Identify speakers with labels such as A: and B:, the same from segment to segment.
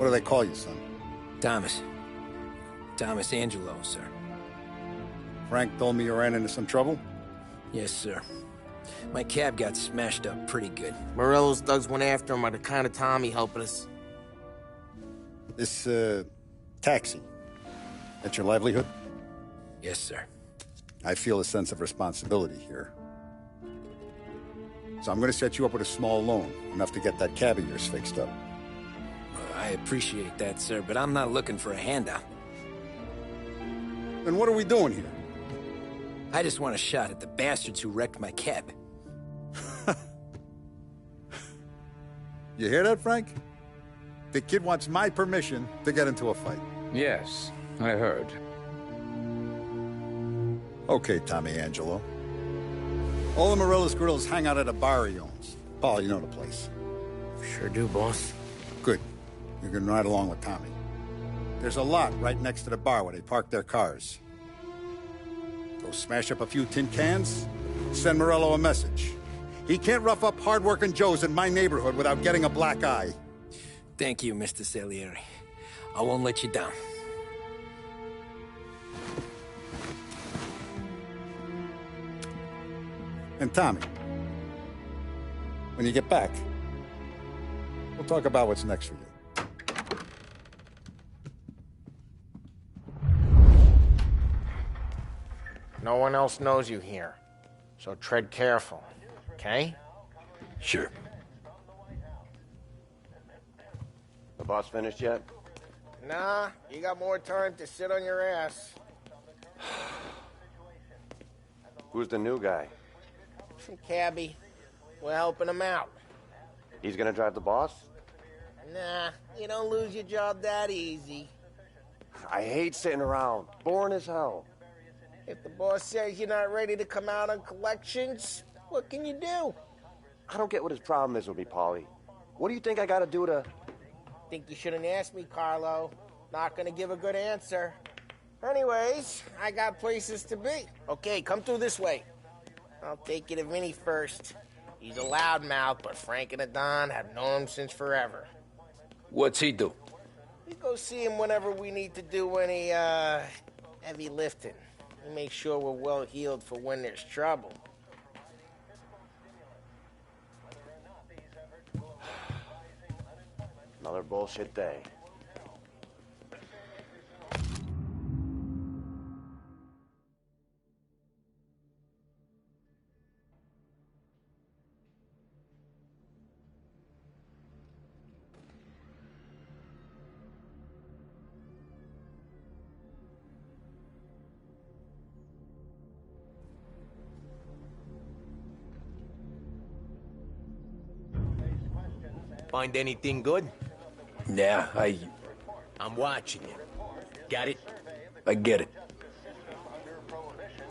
A: What do they call you, son?
B: Thomas. Thomas Angelo, sir.
A: Frank told me you ran into some trouble?
B: Yes, sir. My cab got smashed up pretty good.
C: Morello's thugs went after him by the kind of Tommy helping us.
A: This, taxi. That's your livelihood?
B: Yes, sir.
A: I feel a sense of responsibility here. So I'm gonna set you up with a small loan, enough to get that cab of yours fixed up.
B: I appreciate that, sir, but I'm not looking for a handout.
A: Then what are we doing here?
B: I just want a shot at the bastards who wrecked my cab.
A: You hear that, Frank? The kid wants my permission to get into a fight.
D: Yes, I heard.
A: Okay, Tommy Angelo. All the Morello's grills hang out at a bar he owns. Paul, you know the place.
C: Sure do, boss.
A: Good. You can ride along with Tommy. There's a lot right next to the bar where they park their cars. Go smash up a few tin cans, send Morello a message. He can't rough up hard-working Joes in my neighborhood without getting a black eye.
B: Thank you, Mr. Salieri. I won't let you down.
A: And Tommy, when you get back, we'll talk about what's next for you.
C: No one else knows you here, so tread careful, okay?
B: Sure.
E: The boss finished yet?
C: Nah, you got more time to sit on your ass.
E: Who's the new guy?
C: Some cabbie. We're helping him out.
E: He's gonna drive the boss?
C: Nah, you don't lose your job that easy.
E: I hate sitting around. Boring as hell.
C: If the boss says you're not ready to come out on collections, what can you do?
E: I don't get what his problem is with me, Paulie. What do you think I gotta do to...
C: Think you shouldn't ask me, Carlo. Not gonna give a good answer. Anyways, I got places to be. Okay, come through this way. I'll take you to Vinny first. He's a loudmouth, but Frank and the Don have known him since forever.
B: What's he do?
C: We go see him whenever we need to do any, heavy lifting. We make sure we're well heeled for when there's trouble.
E: Another bullshit day.
F: Find anything good?
B: Nah,
F: I'm watching you. Got it?
B: I get it.
G: Under prohibition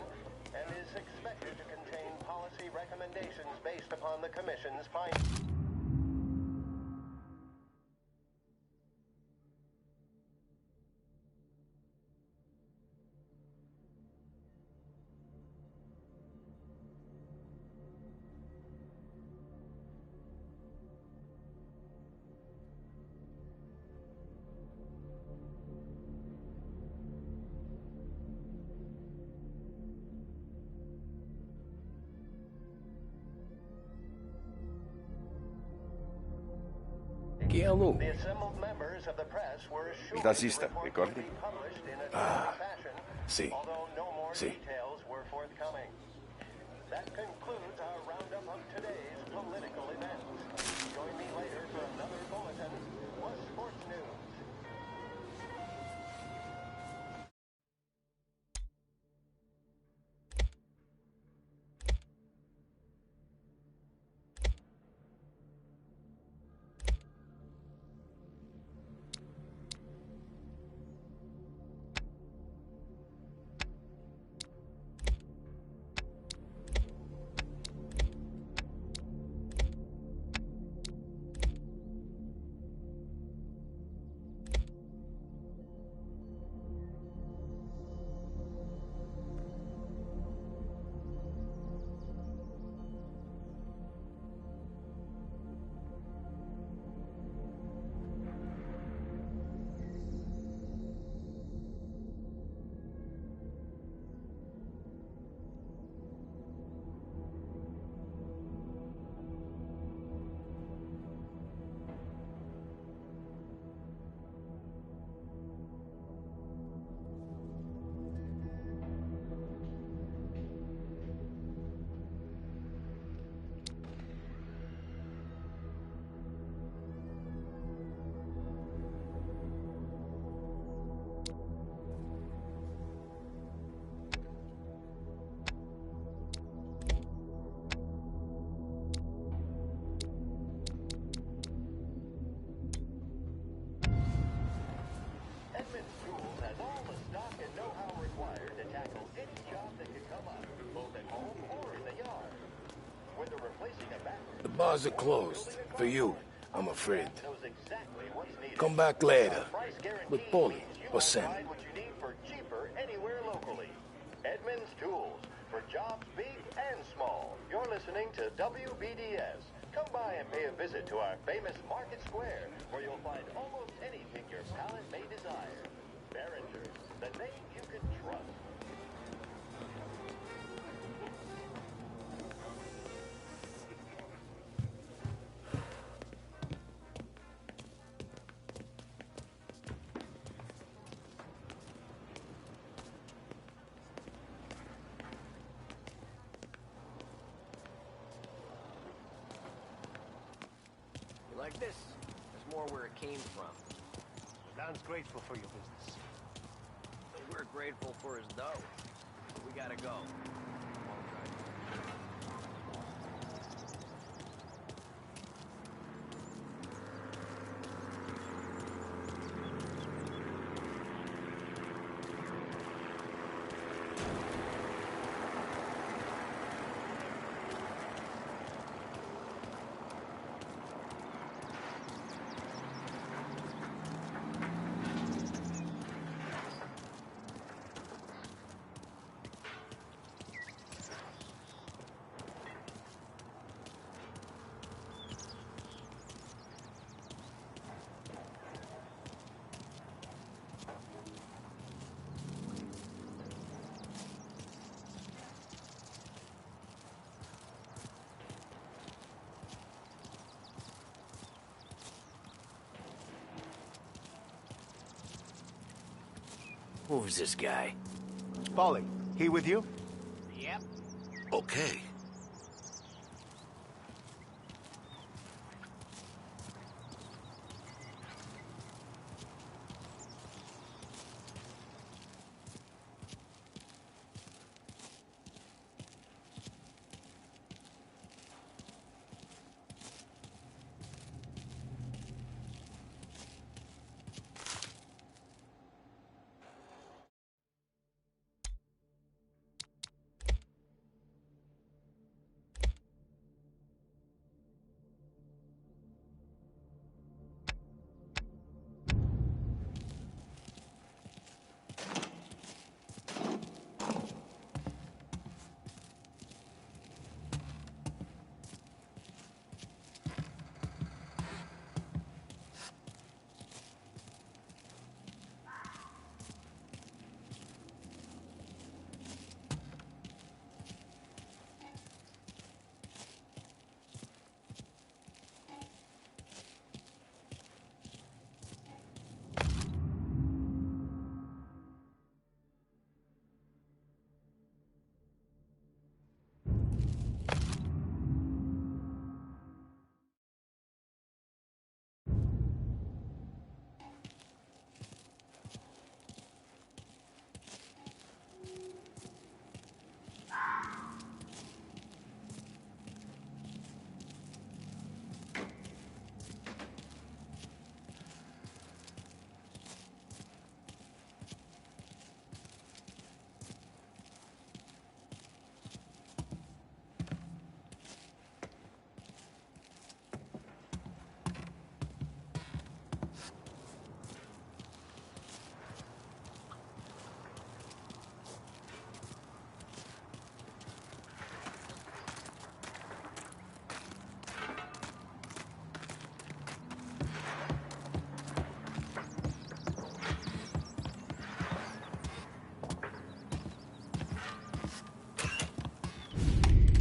G: and is expected to contain policy recommendations based upon the Commission's findings.
B: Che allo?
G: The assembled members of the press were assured
H: Il tassista,
G: reports
H: ricordi?
G: would be published in a timely fashion,
H: sì.
G: although no more
H: Sì.
G: details were forthcoming. That concludes our roundup of today's political events. Join me later for another bulletin with sports news.
H: Bars are closed. For you, I'm afraid. Come back later. With Polly or Sam.
G: What you need for cheaper anywhere locally. Edmunds Tools. For jobs big and small. You're listening to WBDS. Come by and pay a visit to our famous Market Square, where you'll find almost anything your palate may desire. Behringer, the name you can trust.
B: You like this? There's more where it came from.
I: Don's grateful for your business.
B: We're grateful for his dough. We gotta go.
F: Who's this guy?
I: Polly, he with you?
B: Yep.
F: Okay.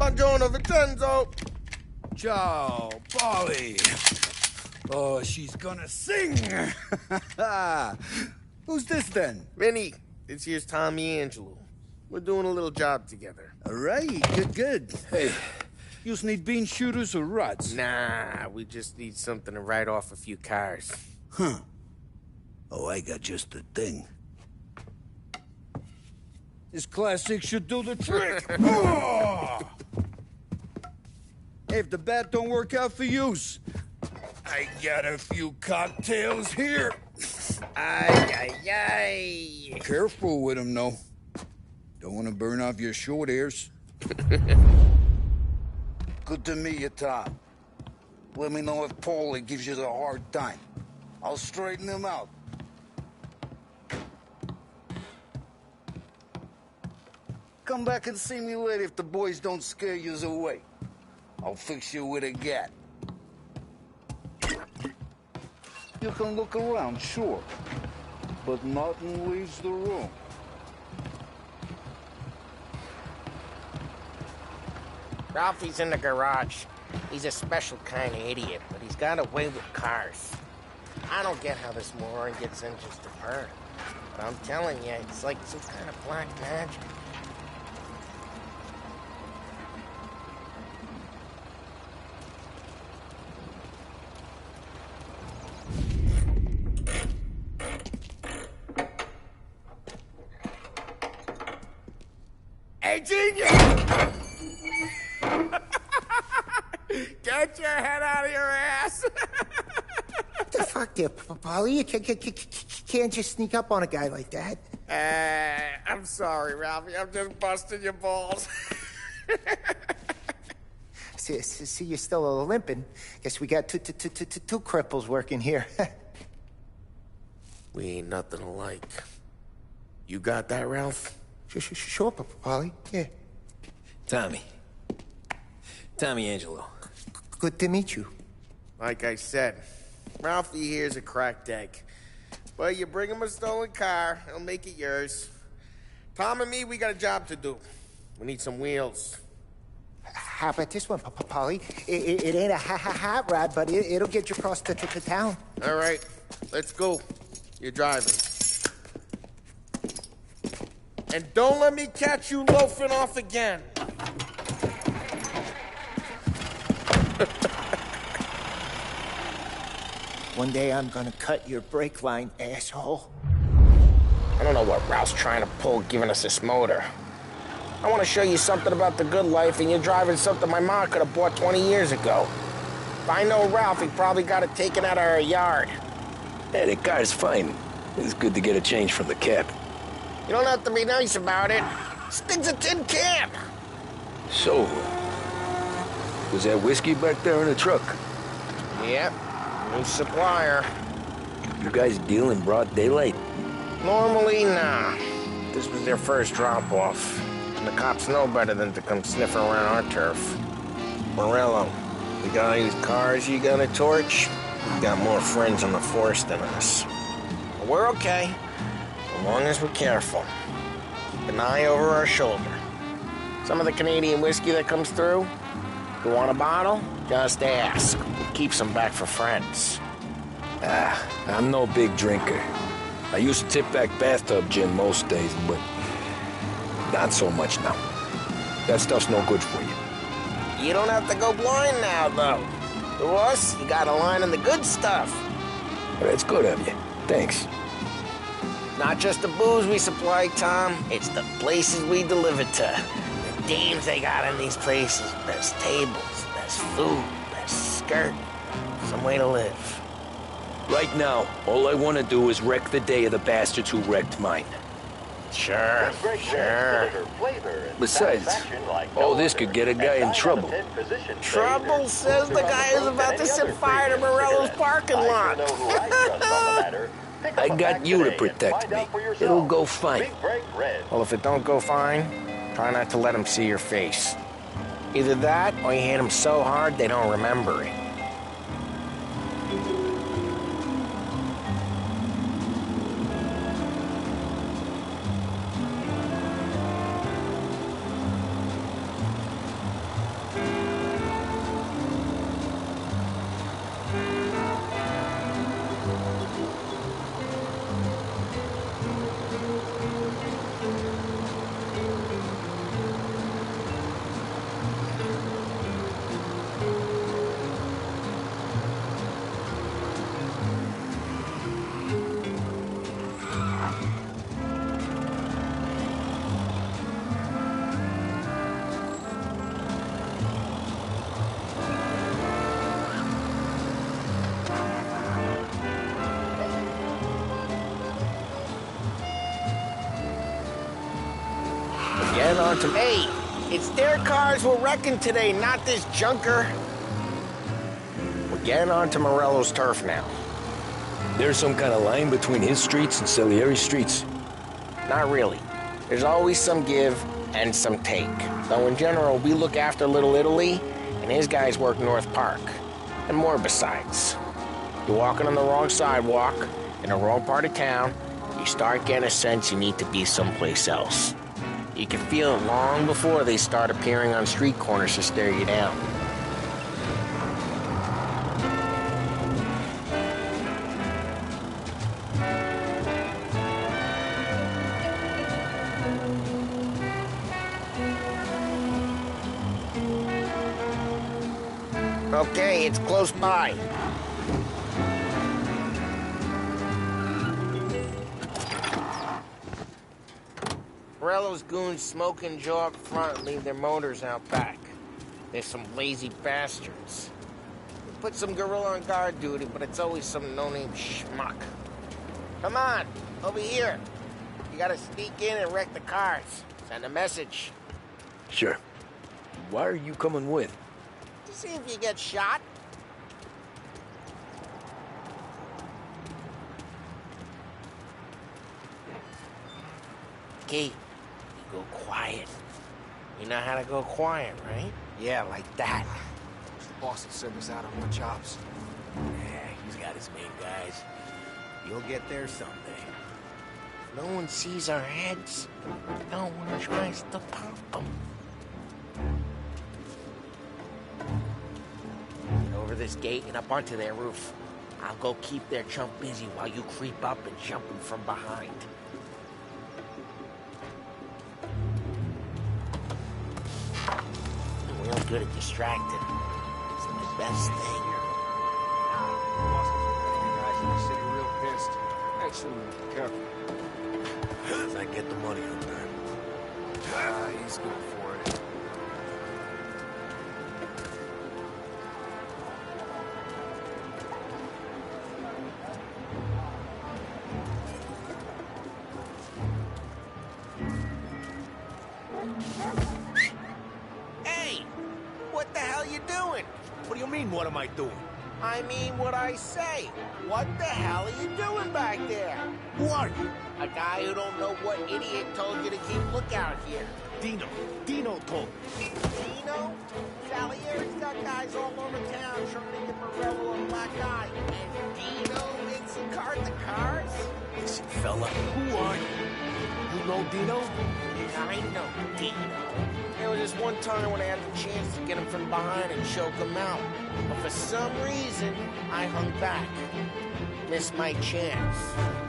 C: Buongiorno, Vincenzo.
A: Ciao, Polly. Oh, she's gonna sing. Who's this then?
C: Vinny, this here's Tommy Angelo. We're doing a little job together.
A: All right, good. Hey, you need bean shooters or rods?
C: Nah, we just need something to write off a few cars.
A: Huh. Oh, I got just the thing. This classic should do the trick. Oh! Hey, if the bat don't work out for yous, I got a few cocktails here.
C: Ay.
A: Careful with them, though. Don't want to burn off your short hairs. Good to meet you, Tom.
J: Let me know if Paulie gives you the hard time. I'll straighten him out. Come back and see me later if the boys don't scare yous away. I'll fix you with a gat. You can look around, sure. But nothing leaves the room.
C: Ralphie's in the garage. He's a special kind of idiot, but he's got a way with cars. I don't get how this moron gets engines to burn. But I'm telling you, it's like some kind of black magic. Hey, genius! Get your head out of your ass!
K: What the fuck there, Paulie? You can't just sneak up on a guy like that.
C: I'm sorry, Ralphie. I'm just busting your balls.
K: See, you're still limping. Guess we got two cripples working here.
C: We ain't nothing alike. You got that, Ralph?
K: Sure, Paulie. Yeah.
B: Tommy Angelo.
K: Good to meet you.
C: Like I said, Ralphie here's a cracked egg. But you bring him a stolen car, he'll make it yours. Tom and me, we got a job to do. We need some wheels.
K: How about this one, Paulie? It ain't a hot rod, but it'll get you across to town.
C: All right, let's go. You're driving. And don't let me catch you loafing off again.
K: One day I'm gonna cut your brake line, asshole.
C: I don't know what Ralph's trying to pull giving us this motor. I want to show you something about the good life, and you're driving something my mom could have bought 20 years ago. If I know Ralph, he probably got it taken out of our yard.
B: Hey, the car's fine. It's good to get a change from the cab.
C: You don't have to be nice about it. This thing's a tin can.
B: So, was that whiskey back there in the truck?
C: Yep, new supplier.
B: You guys deal in broad daylight?
C: Normally, nah. This was their first drop-off. And the cops know better than to come sniffing around our turf. Morello, we got any cars you gonna torch? We got more friends on the force than us. But we're okay, as long as we're careful. Keep an eye over our shoulder. Some of the Canadian whiskey that comes through, you want a bottle? Just ask. Keep some back for friends.
B: I'm no big drinker. I used to tip back bathtub gin most days, but not so much now. That stuff's no good for you.
C: You don't have to go blind now, though. To us, you got a line on the good stuff.
B: That's good of you. Thanks.
C: Not just the booze we supply, Tom. It's the places we deliver to. The dames they got in these places. Best tables, best food, best skirt. Some way to live.
B: Right now, all I want to do is wreck the day of the bastards who wrecked mine.
C: Sure.
B: Besides, all this could get a guy in trouble.
C: Trouble says the guy is about to set fire to Morello's parking lot.
B: I got you to protect me. It'll go fine.
C: Well, if it don't go fine, try not to let them see your face. Either that, or you hit them so hard they don't remember it. Get on to me. It's their cars we're wrecking today, not this junker. Getting onto Morello's turf now.
B: There's some kind of line between his streets and Salieri's streets?
C: Not really. There's always some give and some take. Though in general, we look after Little Italy, and his guys work North Park. And more besides. You're walking on the wrong sidewalk, in the wrong part of town, you start getting a sense you need to be someplace else. You can feel it long before they start appearing on street corners to stare you down. Okay, it's close by. Morello's goons smoke and jaw up front and leave their motors out back. They're some lazy bastards. We put some gorilla on guard duty, but it's always some no-name schmuck. Come on, over here. You gotta sneak in and wreck the cars. Send a message.
B: Sure. Why are you coming with?
C: To see if you get shot. Okay, you go quiet. You know how to go quiet, right? Yeah, like that.
L: The boss will send us out on more jobs.
F: Yeah, he's got his main guys. You'll get there someday.
C: No one sees our heads. No one tries to pop them. Get over this gate and up onto their roof. I'll go keep their chump busy while you creep up and jump him from behind. I'm real good at distracting. It's the best thing.
L: Boss will get you guys in the city real pissed. Actually, careful.
F: As I get the money up there.
L: He's good for it.
C: Hey! What the hell you doing?
F: What do you mean, what am I doing?
C: I mean what I say. What the hell are you doing back there?
F: Who are you?
C: A guy who don't know what idiot told you to keep lookout here.
F: Dino. Dino told me.
C: Dino? Salieri's got guys all over town trying to get Morello a black eye. And Dino makes him cart the cars?
F: Listen, fella, who are you? You know Dino?
C: I know Dino. There was this one time when I had the chance to get him from behind and choke him out. But for some reason, I hung back. Missed my chance.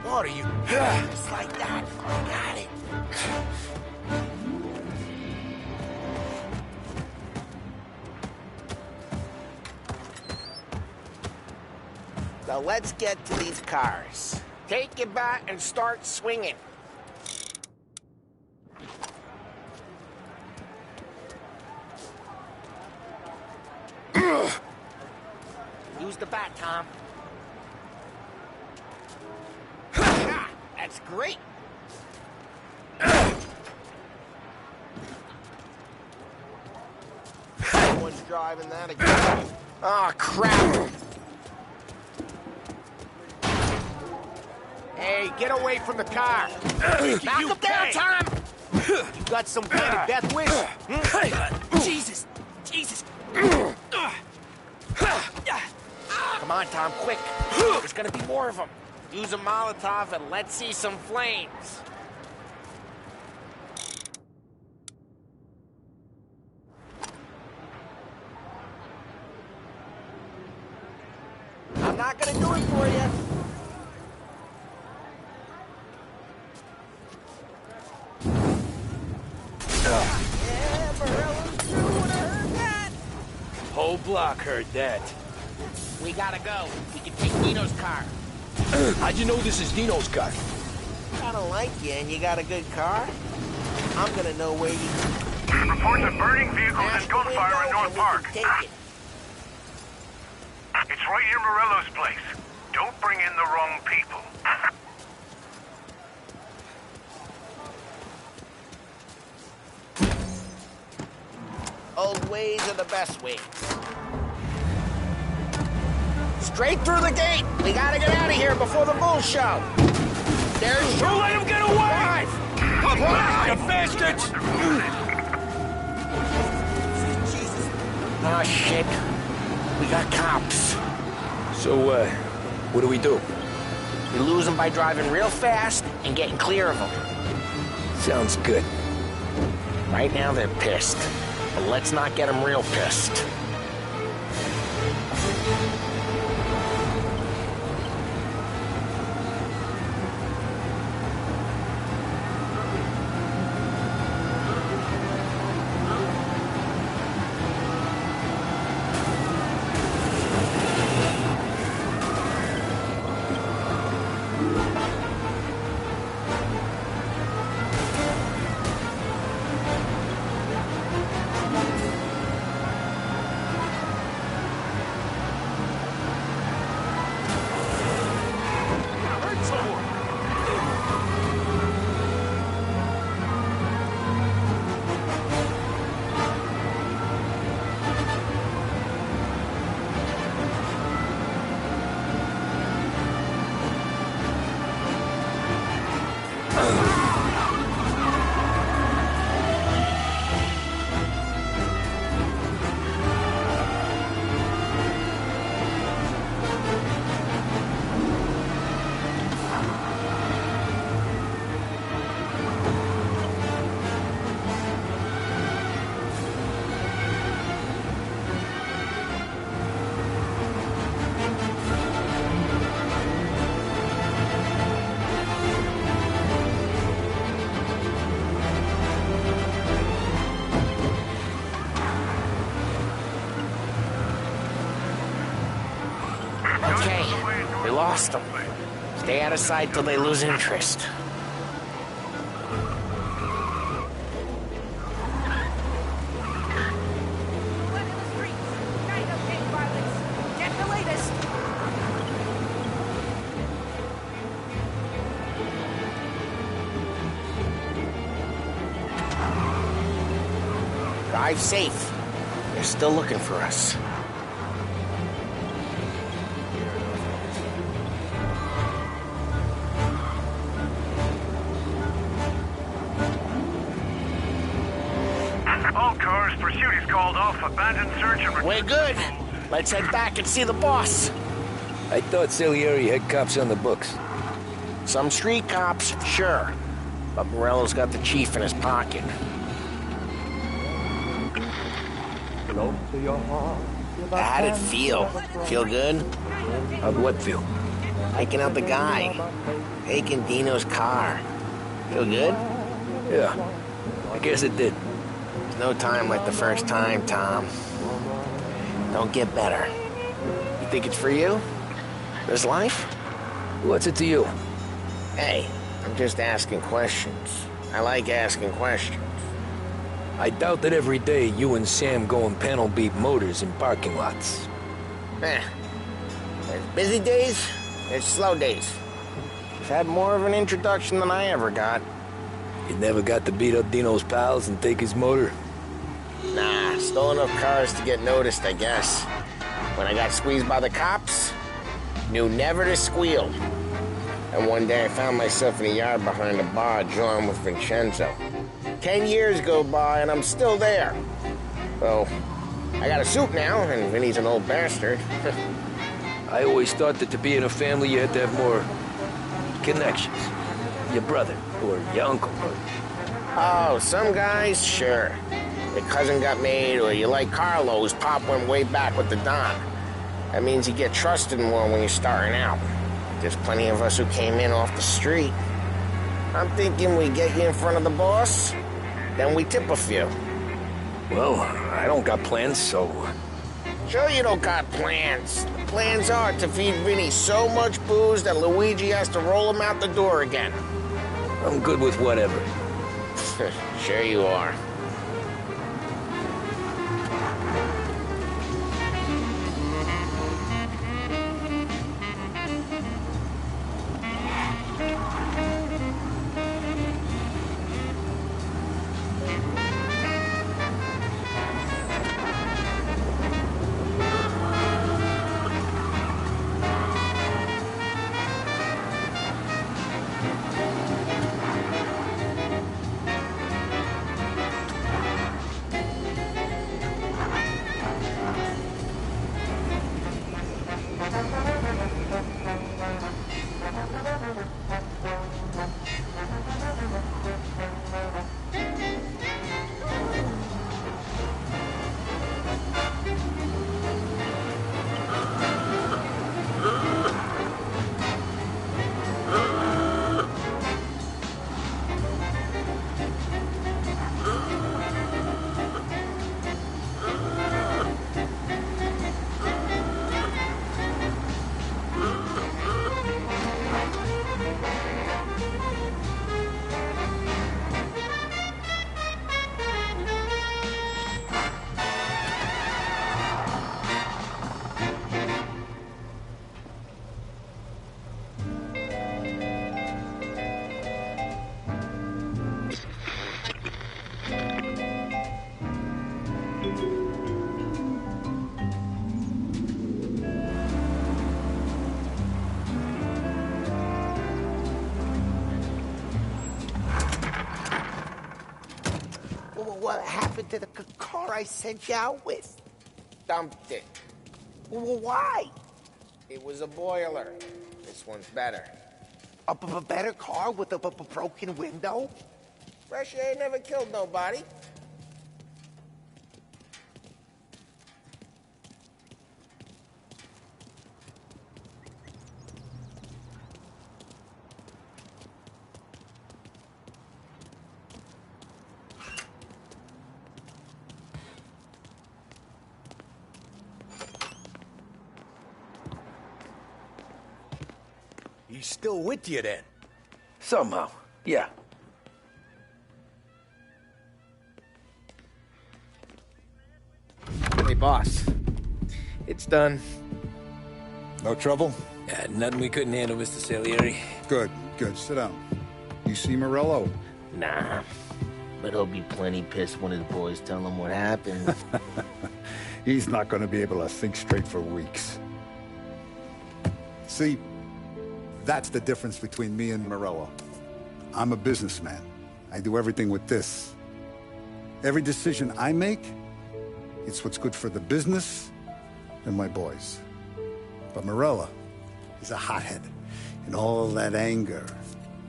F: What are you?
C: Just like that. I got it. Now let's get to these cars. Take your bat and start swinging. Use the bat, Tom. That's great. Someone's driving that again. Oh, crap.
F: Hey, get away from the car.
C: Knock him down, Tom.
F: You got some kind of death wish?
C: Jesus. Jesus. Come on, Tom, quick. There's gonna be more of them. Use a Molotov and let's see some flames. I'm not gonna do it for you. Yeah, Morello's true when I heard that.
B: Whole block heard that.
C: We gotta go. We can take Dino's car.
B: How'd you know this is Dino's car?
C: I don't like you and you got a good car. I'm gonna know where you...
G: Reports of burning vehicles and gunfire in North Park.
C: Take it.
G: It's right near Morello's place. Don't bring in the wrong people.
C: Old ways are the best ways. Straight through the gate. We gotta get out of here before the bull show. There's...
B: Don't let him get away!
C: Drive!
B: You bastards!
C: Oh, shit. We got cops.
B: So, what do we do?
C: We lose them by driving real fast and getting clear of them.
B: Sounds good.
C: Right now they're pissed, but let's not get them real pissed. Okay, we lost them. Stay out of sight till they lose interest. Drive safe. They're still looking for us.
G: All cars, pursuit is called off. Abandoned search and...
C: We're good. Let's head back and see the boss.
B: I thought Salieri had cops on the books.
C: Some street cops, sure. But Morello's got the chief in his pocket. How did it feel? Feel good?
B: How'd what feel?
C: Hiking out the guy. Taking Dino's car. Feel good?
B: Yeah, I guess it did.
C: There's no time like the first time, Tom. Don't get better. You think it's for you? This life?
B: What's it to you?
C: Hey, I'm just asking questions. I like asking questions.
B: I doubt that every day you and Sam go and panel beat motors in parking lots.
C: There's busy days, there's slow days. You've had more of an introduction than I ever got.
B: You never got to beat up Dino's pals and take his motor?
C: Nah, stole enough cars to get noticed, I guess. When I got squeezed by the cops, knew never to squeal. And one day I found myself in a yard behind a bar drawing with Vincenzo. 10 years go by and I'm still there. So, I got a suit now, and Vinny's an old bastard.
B: I always thought that to be in a family you had to have more connections. Your brother, or your uncle.
C: Oh, some guys, sure. Your cousin got made, or you like Carlo, whose pop went way back with the Don. That means you get trusted more when you're starting out. There's plenty of us who came in off the street. I'm thinking we get you in front of the boss, then we tip a few.
B: Well, I don't got plans, so...
C: Sure you don't got plans. The plans are to feed Vinny so much booze that Luigi has to roll him out the door again.
B: I'm good with whatever.
C: Sure you are. happened to the car I sent you out with? Dumped it. Well, why? It was a boiler. This one's better.
K: A better car with a broken window?
C: Fresh air never killed nobody.
F: He's still with you then?
B: Somehow, yeah.
L: Hey, boss. It's done.
A: No trouble?
B: Yeah, nothing we couldn't handle, Mr. Salieri.
A: Good, good. Sit down. You see Morello?
C: Nah. But he'll be plenty pissed when his boys tell him what happened.
A: He's not going to be able to think straight for weeks. See, that's the difference between me and Morello. I'm a businessman. I do everything with this. Every decision I make, it's what's good for the business and my boys. But Morello is a hothead, and all that anger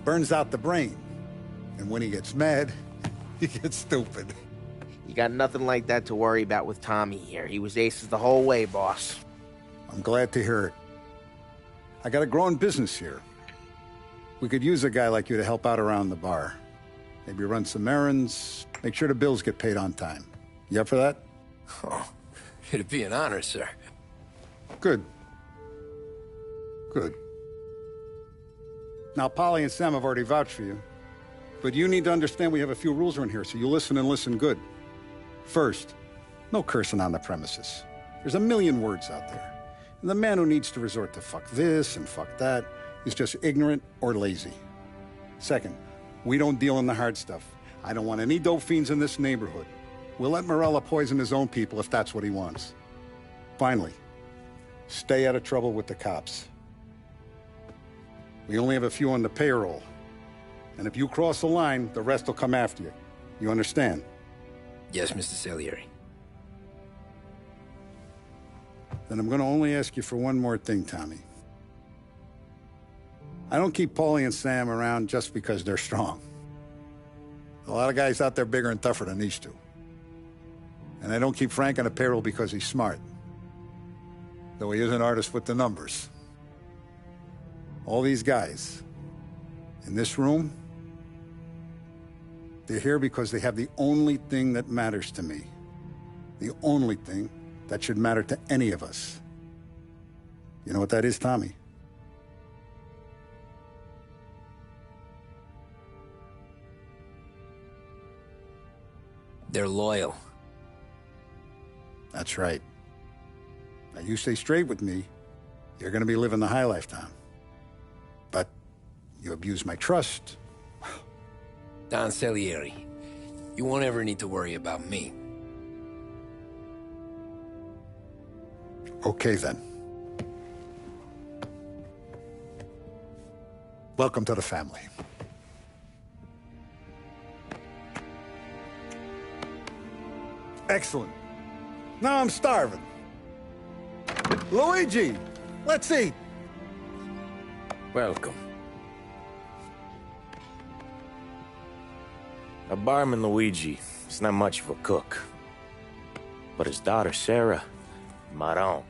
A: burns out the brain. And when he gets mad, he gets stupid.
C: You got nothing like that to worry about with Tommy here. He was aces the whole way, boss.
A: I'm glad to hear it. I got a growing business here. We could use a guy like you to help out around the bar. Maybe run some errands, make sure the bills get paid on time. You up for that?
B: Oh, it'd be an honor, sir.
A: Good. Good. Now, Polly and Sam have already vouched for you. But you need to understand we have a few rules around here, so you listen and listen good. First, no cursing on the premises. There's a million words out there. And the man who needs to resort to fuck this and fuck that is just ignorant or lazy. Second, we don't deal in the hard stuff. I don't want any dope fiends in this neighborhood. We'll let Morello poison his own people if that's what he wants. Finally, stay out of trouble with the cops. We only have a few on the payroll. And if you cross the line, the rest will come after you. You understand?
B: Yes, Mr. Salieri.
A: Then I'm going to only ask you for one more thing, Tommy. I don't keep Paulie and Sam around just because they're strong. A lot of guys out there bigger and tougher than these two. And I don't keep Frank on a payroll because he's smart. Though he is an artist with the numbers. All these guys in this room, they're here because they have the only thing that matters to me. The only thing that should matter to any of us. You know what that is, Tommy?
B: They're loyal.
A: That's right. Now, you stay straight with me, you're gonna be living the high life, Tom. But you abuse my trust.
B: Don Salieri, you won't ever need to worry about me.
A: Okay, then. Welcome to the family. Excellent. Now I'm starving. Luigi, let's eat.
B: Welcome.
M: A barman Luigi is not much of a cook. But his daughter Sarah, Maron.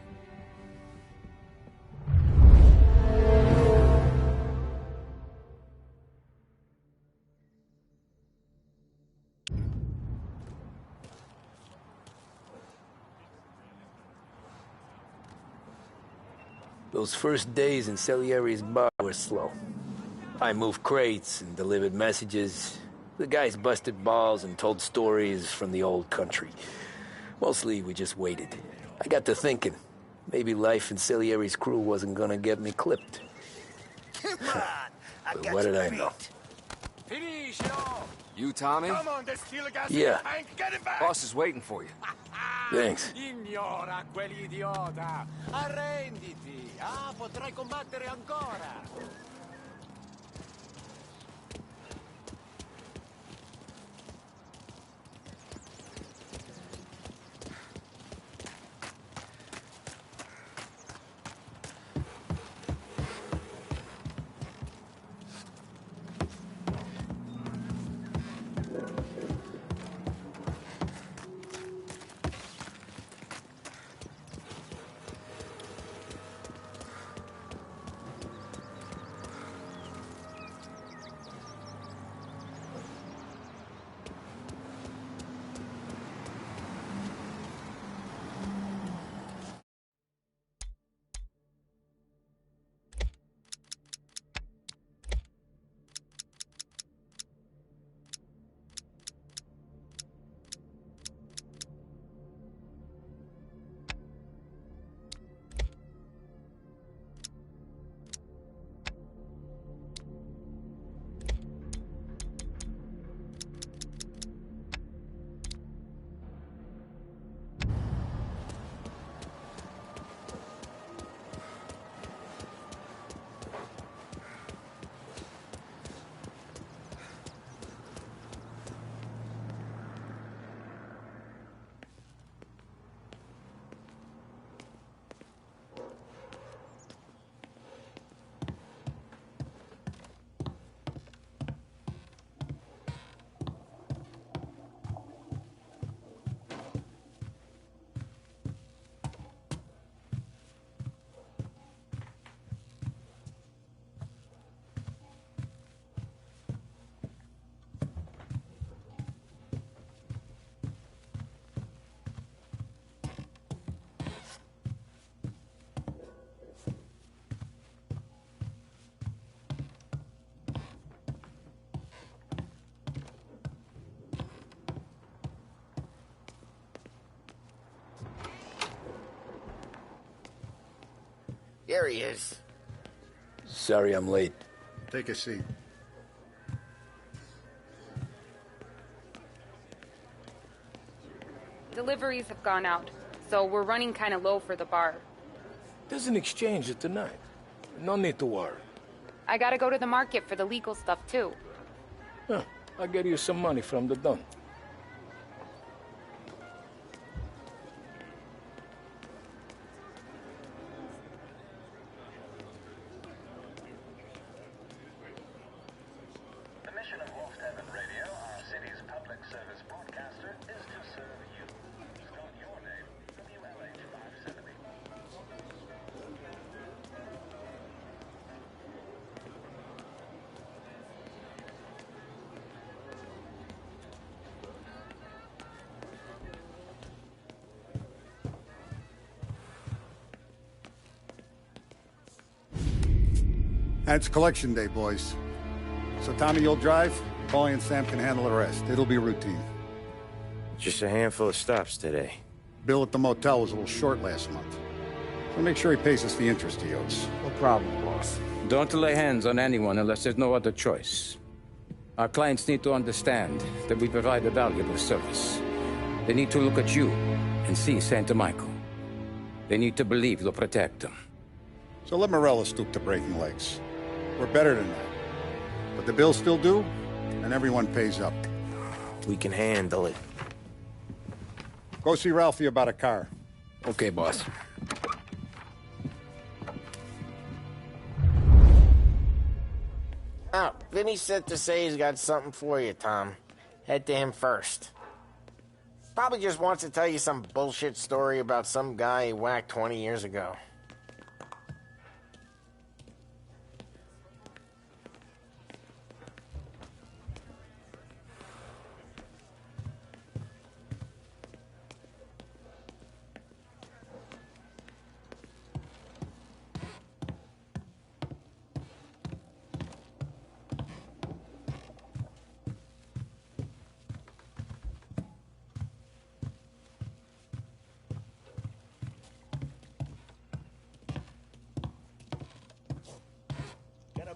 B: Those first days in Salieri's bar were slow. I moved crates and delivered messages. The guys busted balls and told stories from the old country. Mostly, we just waited. I got to thinking, maybe life in Salieri's crew wasn't gonna get me clipped.
F: Come on!
B: But what did I know?
L: You, Tommy?
F: Come on, there's steel gas in
B: Yeah.
F: the tank. Get it back!
L: Boss is waiting for you.
B: Thanks.
F: Ignora quell'idiota! Arrenditi! Ah, potrai combattere ancora!
C: Here he is.
B: Sorry I'm late.
A: Take a seat.
N: Deliveries have gone out, so we're running kind of low for the bar.
H: There's an exchange tonight. No need to worry.
N: I gotta go to the market for the legal stuff, too.
H: Huh. I'll get you some money from the Don.
G: The mission of Lost Heaven Radio, our city's public service broadcaster, is to serve you. Spell your name, WLH 570.
A: And it's collection day, boys. So Tommy, you'll drive. Paulie and Sam can handle the rest. It'll be routine.
M: Just a handful of stops today.
A: Bill at the motel was a little short last month. So make sure he pays us the interest he owes.
D: No problem, boss. Don't lay hands on anyone unless there's no other choice. Our clients need to understand that we provide a valuable service. They need to look at you and see Santa Michael. They need to believe you'll protect them.
A: So let Morella stoop to breaking legs. We're better than that. But the bills still due, and everyone pays up.
M: We can handle it.
A: Go see Ralphie about a car.
B: Okay, boss.
C: Oh, Vinny said to say he's got something for you, Tom. Head to him first. Probably just wants to tell you some bullshit story about some guy he whacked 20 years ago.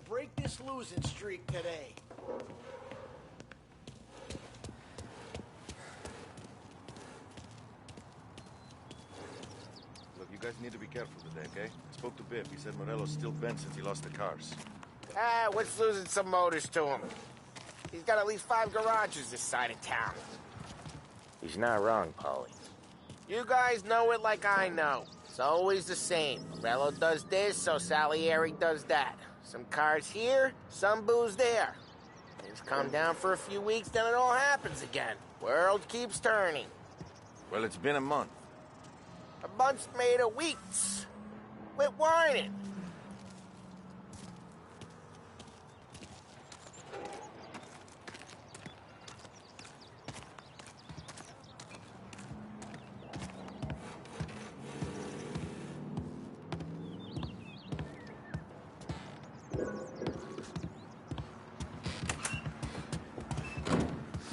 F: Break this losing streak today.
O: Look, you guys need to be careful today, okay? I spoke to Biff. He said Morello's still bent since he lost the cars.
C: What's losing some motors to him? He's got at least 5 garages this side of town.
E: He's not wrong, Paulie.
C: You guys know it like I know. It's always the same. Morello does this, so Salieri does that. Some cars here, some booze there. Things calm down for a few weeks, then it all happens again. World keeps turning.
O: Well, it's been a month.
C: A month's made of weeks. Quit whining.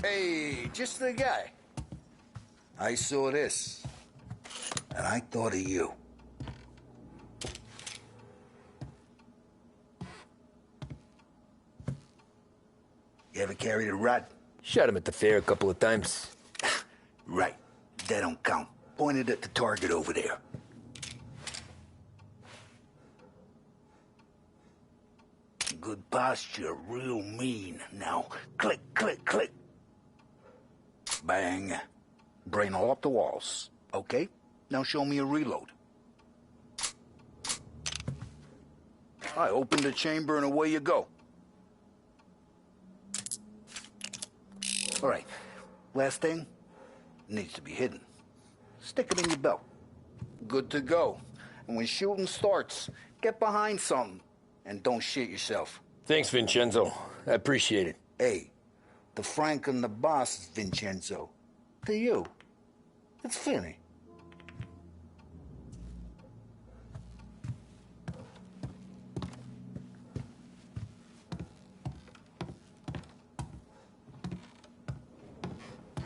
J: Hey, just the guy. I saw this, and I thought of you. You ever carried a rod?
B: Shot him at the fair a couple of times.
J: Right. That don't count. Pointed at the target over there. Good posture, real mean. Now, click, click, click. Bang. Brain all up the walls. Okay? Now show me a reload. I open the chamber and away you go. All right. Last thing. Needs to be hidden. Stick it in your belt. Good to go. And when shooting starts, get behind something. And don't shit yourself.
B: Thanks, Vincenzo. I appreciate it.
J: Hey, the Frank and the boss is Vincenzo. To you, it's Finny.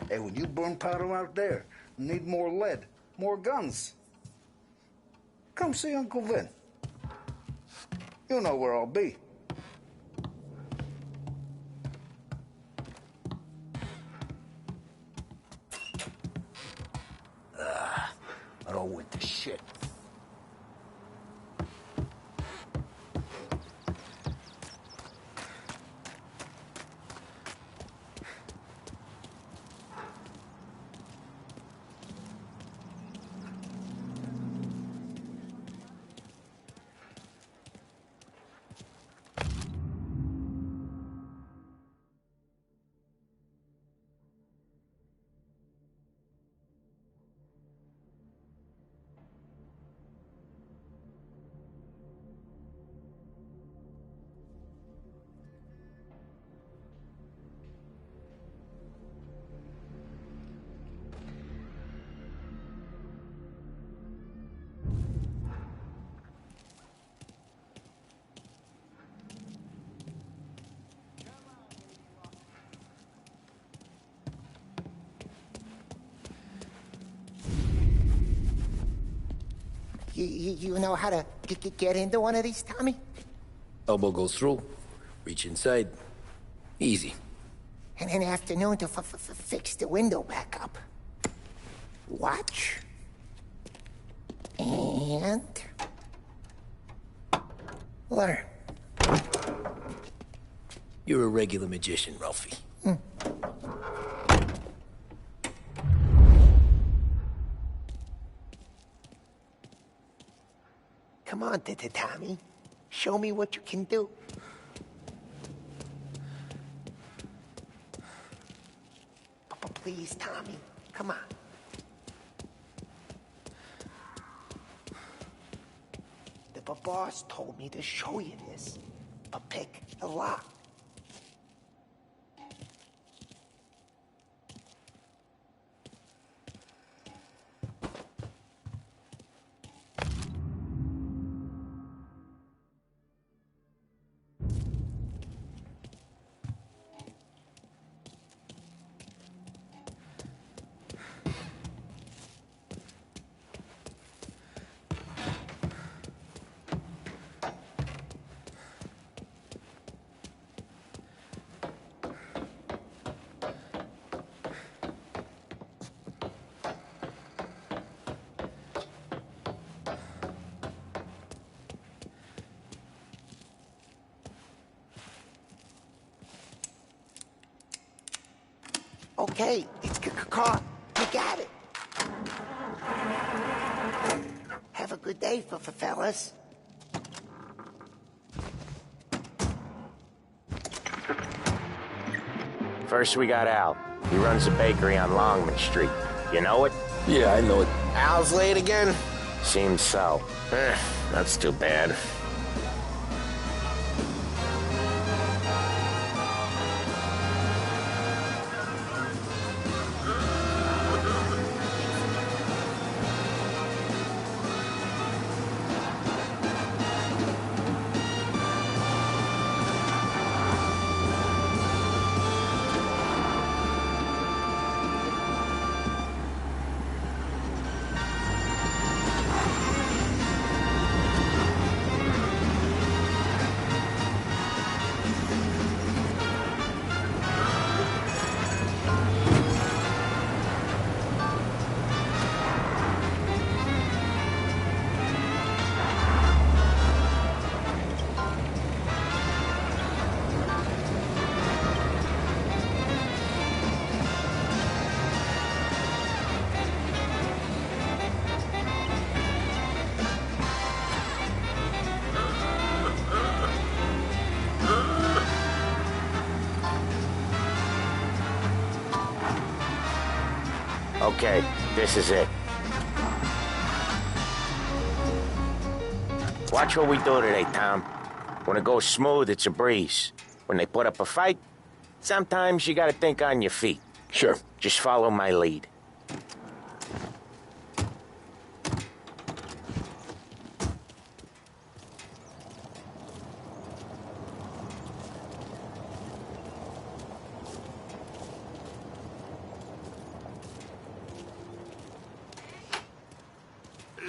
J: Hey, when you burn powder out there, you need more lead, more guns. Come see Uncle Vin. You know where I'll be.
F: Oh, with the shit.
K: You know how to get into one of these, Tommy?
B: Elbow goes through. Reach inside. Easy.
K: And an afternoon to fix the window back up. Watch. And... learn.
B: You're a regular magician, Ralphie.
K: Come on, Tommy. Show me what you can do. Please, Tommy. Come on. The boss told me to show you this. Pick a lock. Okay, it's caught. You got it. Have a good day, fellas.
M: First we got Al. He runs a bakery on Longman Street. You know it?
B: Yeah, I know it.
C: Al's late again?
M: Seems so.
C: That's too bad.
M: Okay, this is it. Watch what we do today, Tom. When it goes smooth, it's a breeze. When they put up a fight, sometimes you gotta think on your feet.
B: Sure.
M: Just follow my lead.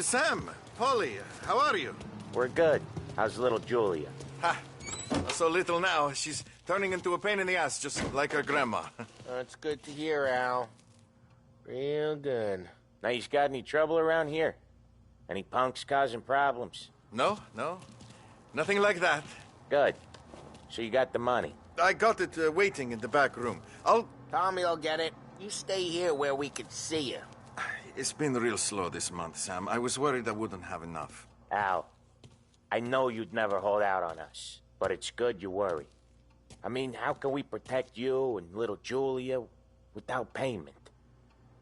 O: Sam, Polly, how are you?
M: We're good. How's little Julia?
O: Ha! So little now, she's turning into a pain in the ass, just like her grandma.
C: That's good to hear, Al. Real good.
M: Now, you got any trouble around here? Any punks causing problems?
O: No. Nothing like that.
M: Good. So you got the money?
O: I got it waiting in the back room.
C: Tommy will get it. You stay here where we can see you.
O: It's been real slow this month, Sam. I was worried I wouldn't have enough.
M: Al, I know you'd never hold out on us, but it's good you worry. I mean, how can we protect you and little Julia without payment?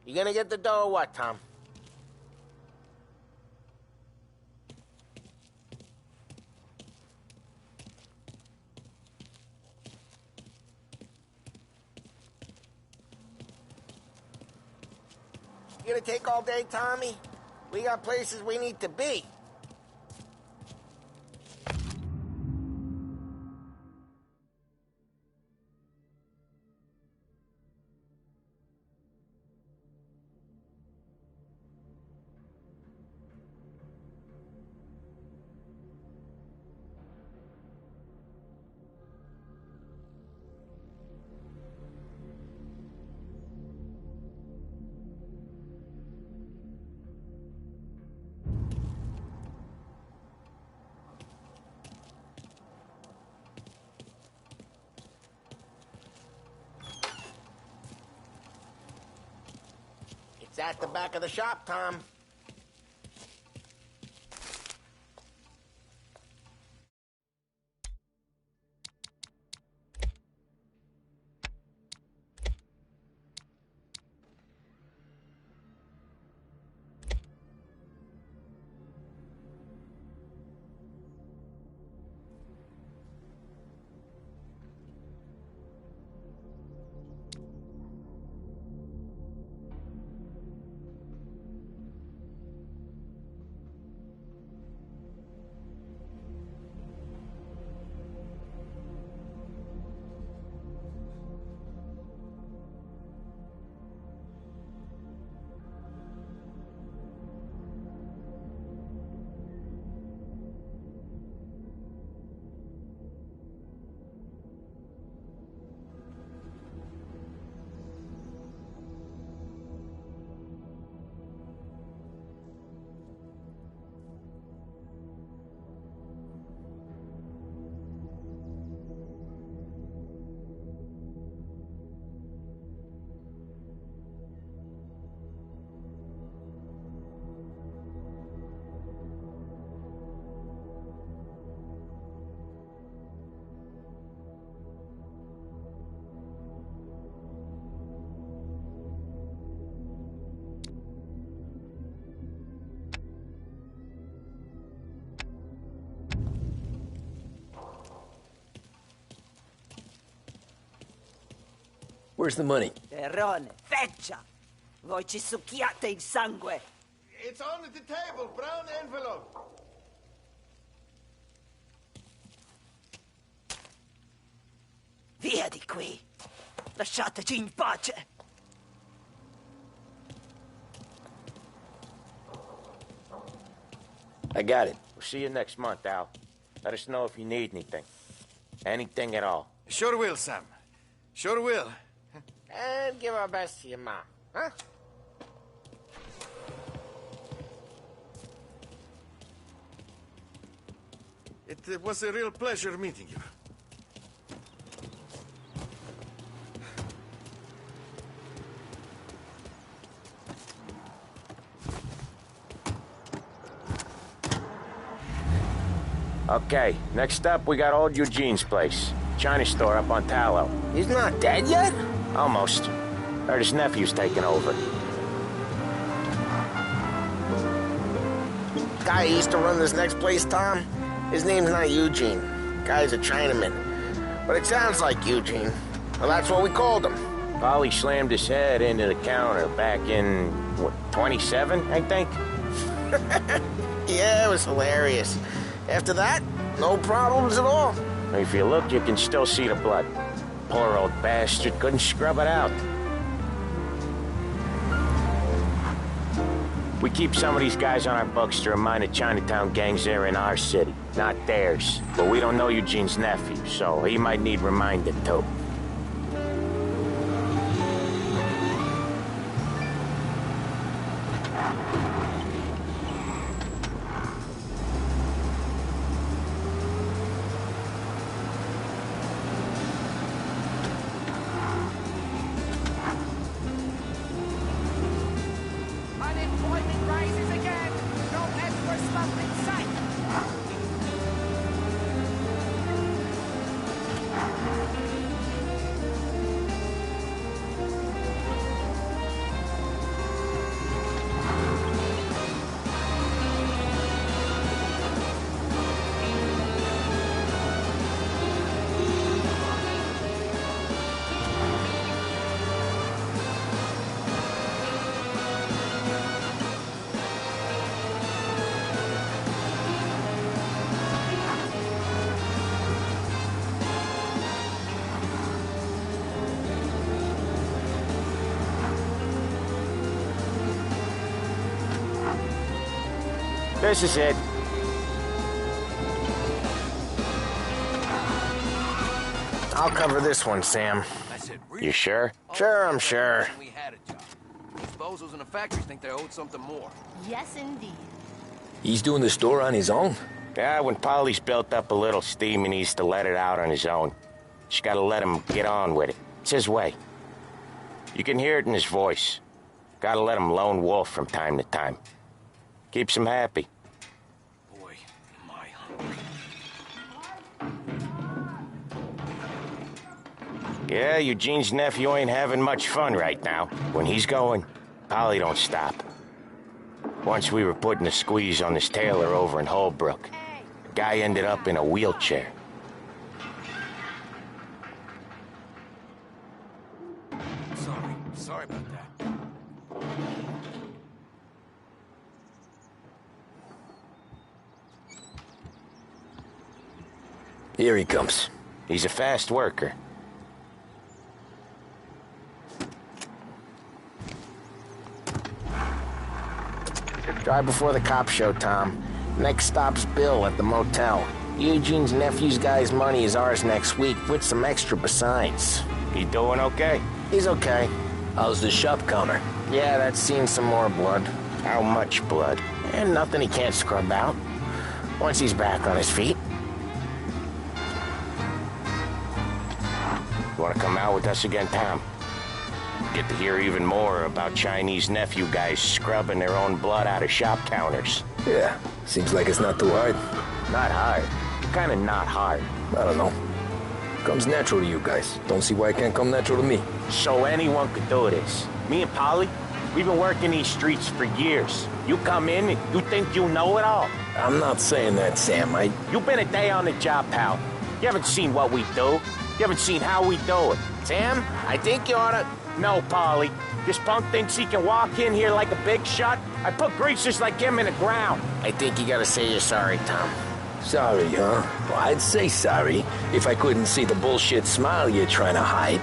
C: You gonna get the dough or what, Tom? You gonna take all day, Tommy? We got places we need to be. It's at the back of the shop, Tom.
B: Where's the money?
P: Terrone, feccia! Voi ci succhiate il sangue!
O: It's on the table, brown envelope.
P: Via di qui! Lasciateci in pace!
M: I got it. We'll see you next month, Al. Let us know if you need anything. Anything at all.
O: Sure will, Sam. Sure will.
C: And give our best to your mom, huh?
O: It was a real pleasure meeting you.
M: Okay, next up, we got old Eugene's place. China store up on Tallow.
C: He's not dead yet?
M: Almost. Heard his nephew's taking over.
C: Guy who used to run this next place, Tom, his name's not Eugene. Guy's a Chinaman. But it sounds like Eugene. Well, that's what we called him.
M: Polly slammed his head into the counter back in, what, 27, I think?
C: Yeah, it was hilarious. After that, no problems at all.
M: If you look, you can still see the blood. Poor old bastard couldn't scrub it out. We keep some of these guys on our books to remind the Chinatown gangs they're in our city, not theirs. But we don't know Eugene's nephew, so he might need reminding too. This is it. I'll cover this one, Sam.
L: That's it, really?
M: You sure? Sure, I'm sure.
L: We had a job. Those bozos in the factory think they owed something more.
Q: Yes, indeed.
B: He's doing the store on his own?
M: Yeah, when Polly's built up a little steam, he needs to let it out on his own. Just gotta let him get on with it. It's his way. You can hear it in his voice. Gotta let him lone wolf from time to time. Keeps him happy.
L: Boy, am I hungry.
M: Yeah, Eugene's nephew ain't having much fun right now. When he's going, Polly don't stop. Once we were putting a squeeze on this tailor over in Holbrook. The guy ended up in a wheelchair.
L: Sorry about that.
B: Here he comes.
M: He's a fast worker. Drive before the cop show, Tom. Next stop's Bill at the motel. Eugene's nephew's guy's money is ours next week, with some extra besides. He doing okay? He's okay.
B: How's the shop counter?
M: Yeah, that's seen some more blood. How much blood? And nothing he can't scrub out. Once he's back on his feet. You want to come out with us again, Tom? Get to hear even more about Chinese nephew guys scrubbing their own blood out of shop counters.
B: Yeah, seems like it's not too hard.
M: Not hard. Kinda not hard.
B: I don't know. Comes natural to you guys. Don't see why it can't come natural to me.
M: So anyone could do this. Me and Polly, we've been working these streets for years. You come in and you think you know it all.
B: I'm not saying that, Sam.
M: You've been a day on the job, pal. You haven't seen what we do. You haven't seen how we do it. Sam, I think you oughta... No, Polly. This punk thinks he can walk in here like a big shot. I put greasers like him in the ground. I think you gotta say you're sorry, Tom.
B: Sorry, huh? Well, I'd say sorry if I couldn't see the bullshit smile you're trying to hide.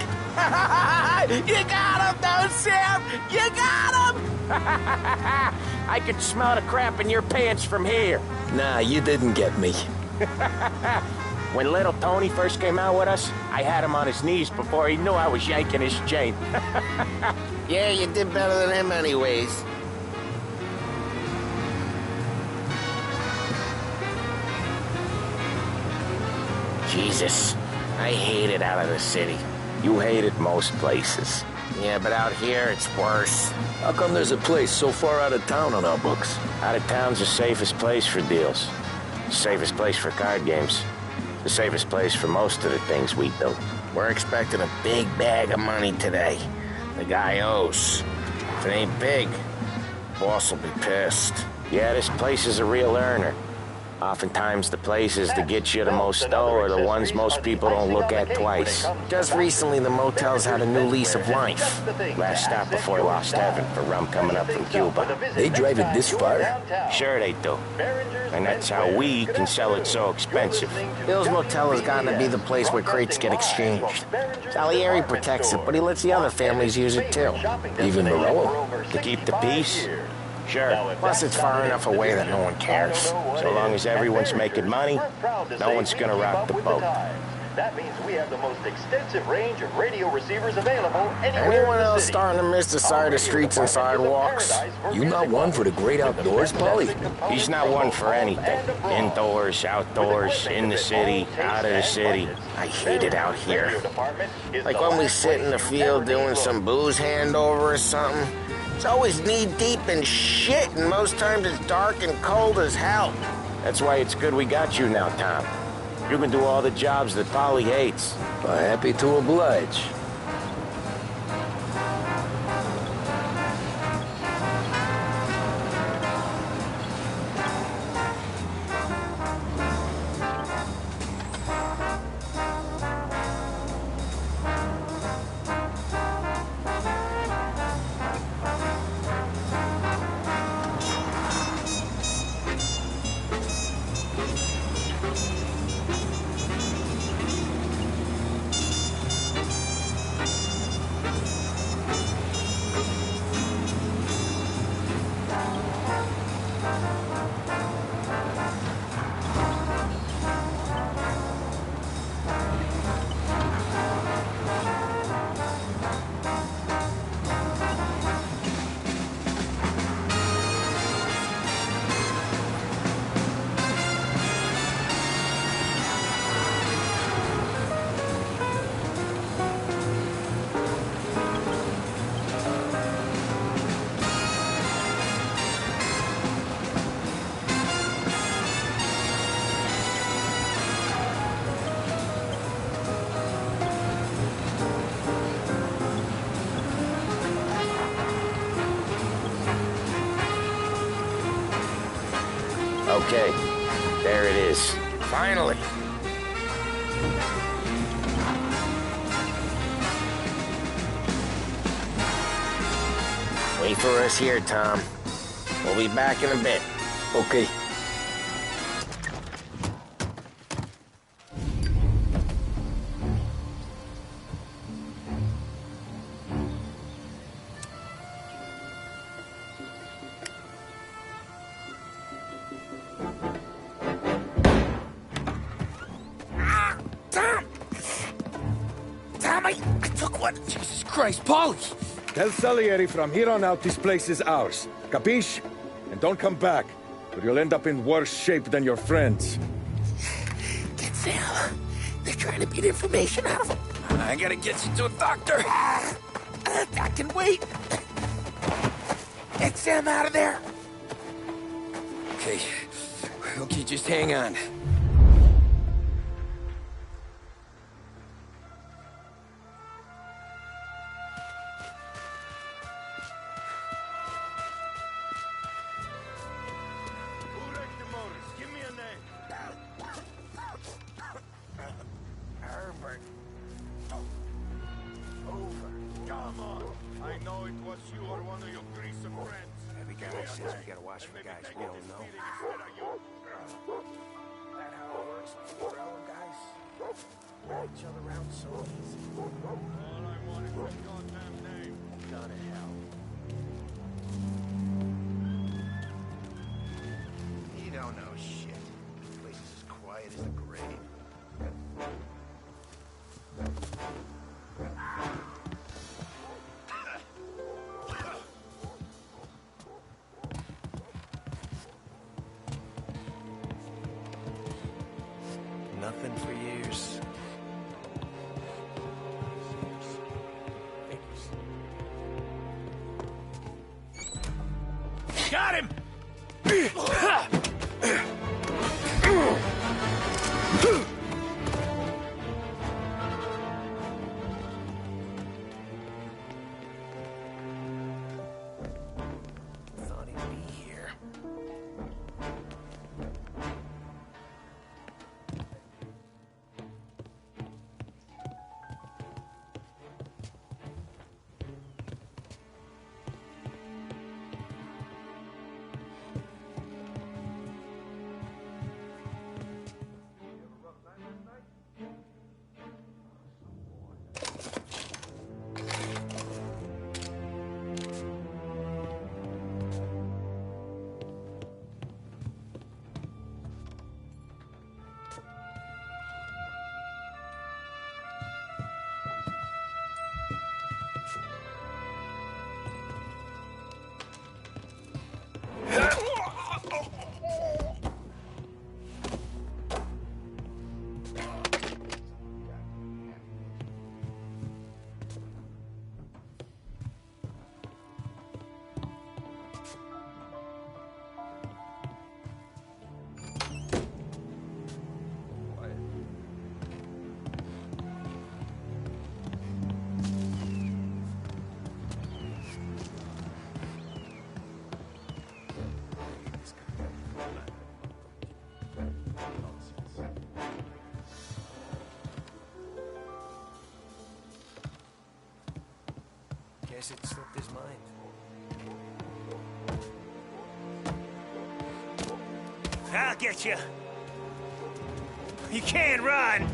M: You got him, though, Sam! You got him! I could smell the crap in your pants from here.
B: Nah, you didn't get me.
M: When little Tony first came out with us, I had him on his knees before he knew I was yanking his chain. Yeah, you did better than him anyways. Jesus, I hate it out of the city. You hate it most places. Yeah, but out here, it's worse.
B: How come there's a place so far out of town on our books?
M: Out of town's the safest place for deals. The safest place for card games. The safest place for most of the things we do. We're expecting a big bag of money today. The guy owes. If it ain't big, boss will be pissed. Yeah, this place is a real earner. Oftentimes the places that get you the most dough are the ones most people don't look at twice. Just recently the motel's had a new lease of life. Last stop before Lost Heaven for rum coming up from Cuba.
B: They drive it this far?
M: Sure they do. And that's how we can sell it so expensive. Bill's Motel has gotten to be the place where crates get exchanged. Salieri protects it, but he lets the other families use it too.
B: Even Morello?
M: To keep the peace? Sure. Plus, it's far enough away that no one cares. So long as everyone's making money, no one's gonna rock the boat.
G: That means we have the most extensive range of radio receivers available anywhere
B: Anyone
G: in the
B: else
G: city.
B: starting to miss the side of streets and sidewalks? You not one for the great outdoors, Paulie?
M: He's not one for anything. Indoors, outdoors, in the city, out of the city. I hate it out here.
B: Like when we sit in the field doing some booze handover or something. It's always knee-deep in shit, and most times it's dark and cold as hell.
M: That's why it's good we got you now, Tom. You can do all the jobs that Polly hates.
B: Happy to oblige.
M: Okay, there it is.
B: Finally.
M: Wait for us here, Tom. We'll be back in a bit.
B: Okay.
L: I took one. Jesus Christ, Polly!
Q: Tell Salieri from here on out this place is ours. Capiche? And don't come back, or you'll end up in worse shape than your friends.
L: Get Sam. They're trying to beat information out of him. I gotta get you to a doctor. I can wait. Get Sam out of there. Okay. Okay, just hang on.
F: We gotta watch for guys we don't know.
C: That how it works with umbrella guys? Ride each other around so easy. All I want is your goddamn name. Gone to hell.
F: You don't know shit. The place is as quiet as the grave. Nothing for years.
L: Got him!
F: Thought he'd be here. Guess it slipped his mind.
L: I'll get you. You can't run.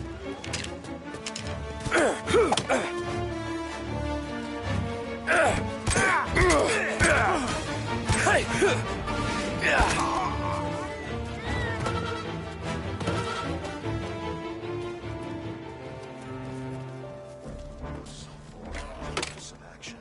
O: Some action.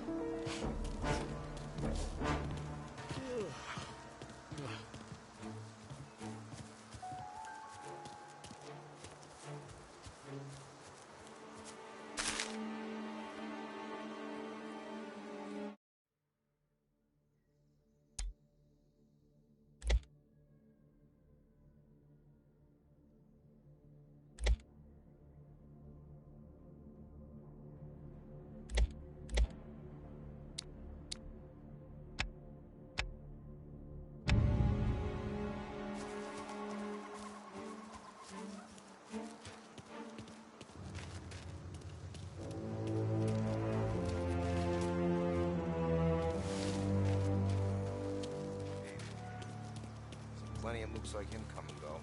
F: Plenty of mooks like him come and go.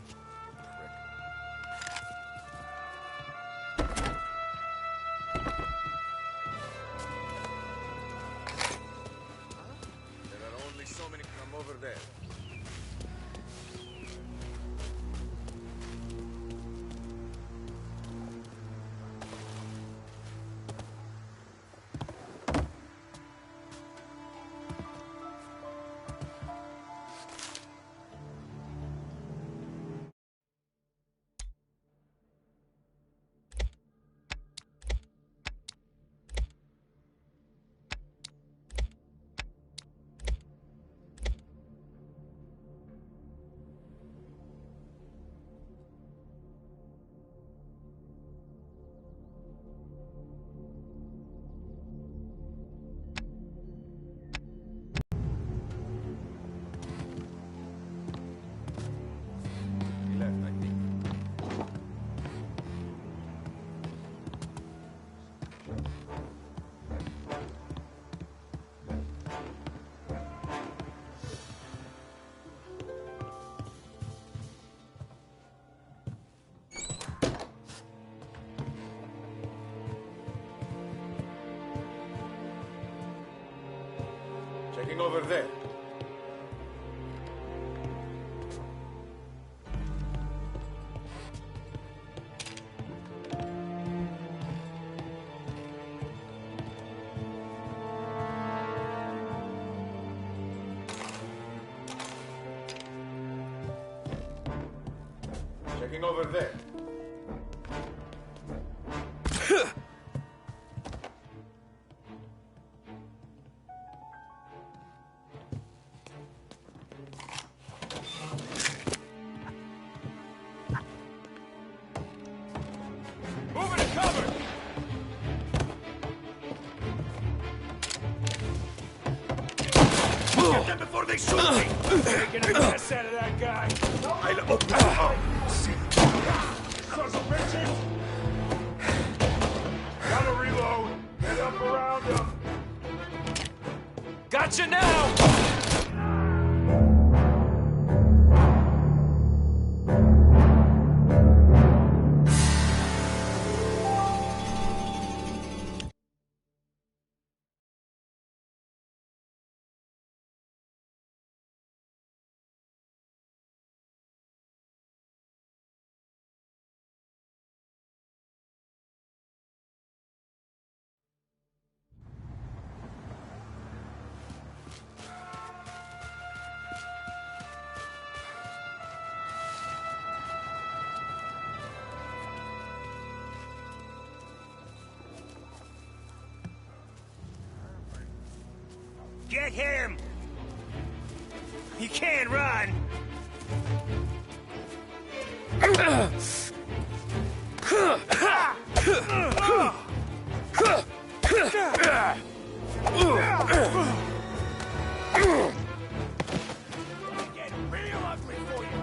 Q: There are only so many from over there. He left, I think. Checking over there. Checking over there. Moving to cover! Get them before they shoot me! Taking a mess out of that guy! Sons of bitches! Gotta reload! Get up around him! Gotcha now!
L: Get him! He can't run! Get real ugly for you!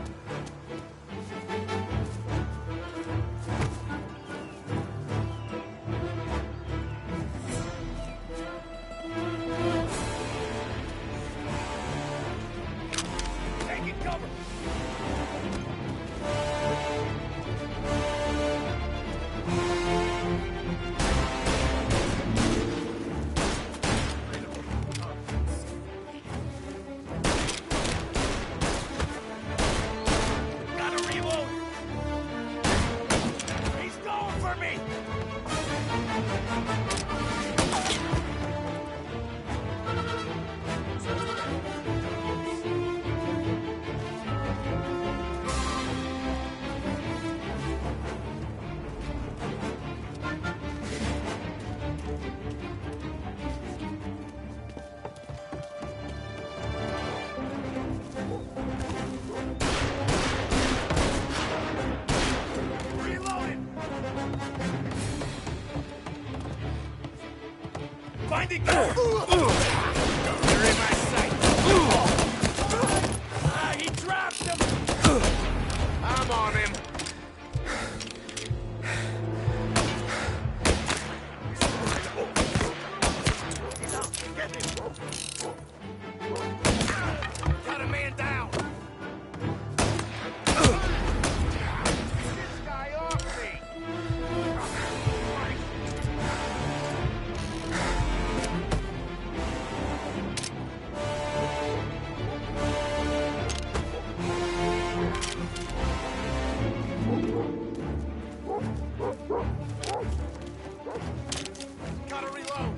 L: Finding cover! You're in my sight! He dropped him! I'm on him! Got a man down! This guy off me! Gotta reload!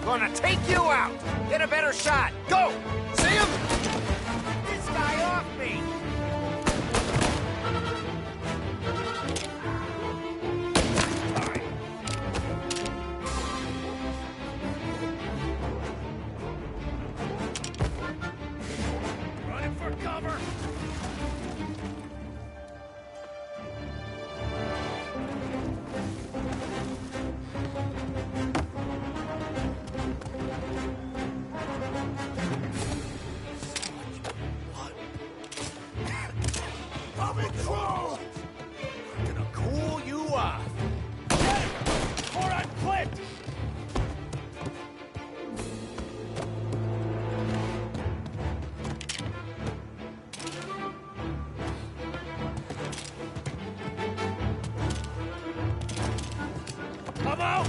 L: Gonna take you out! Get a better shot! Go! See him? This guy off me! Running for cover! Coming through! I'm gonna cool you off. Get him! Or I'm clipped! Come out!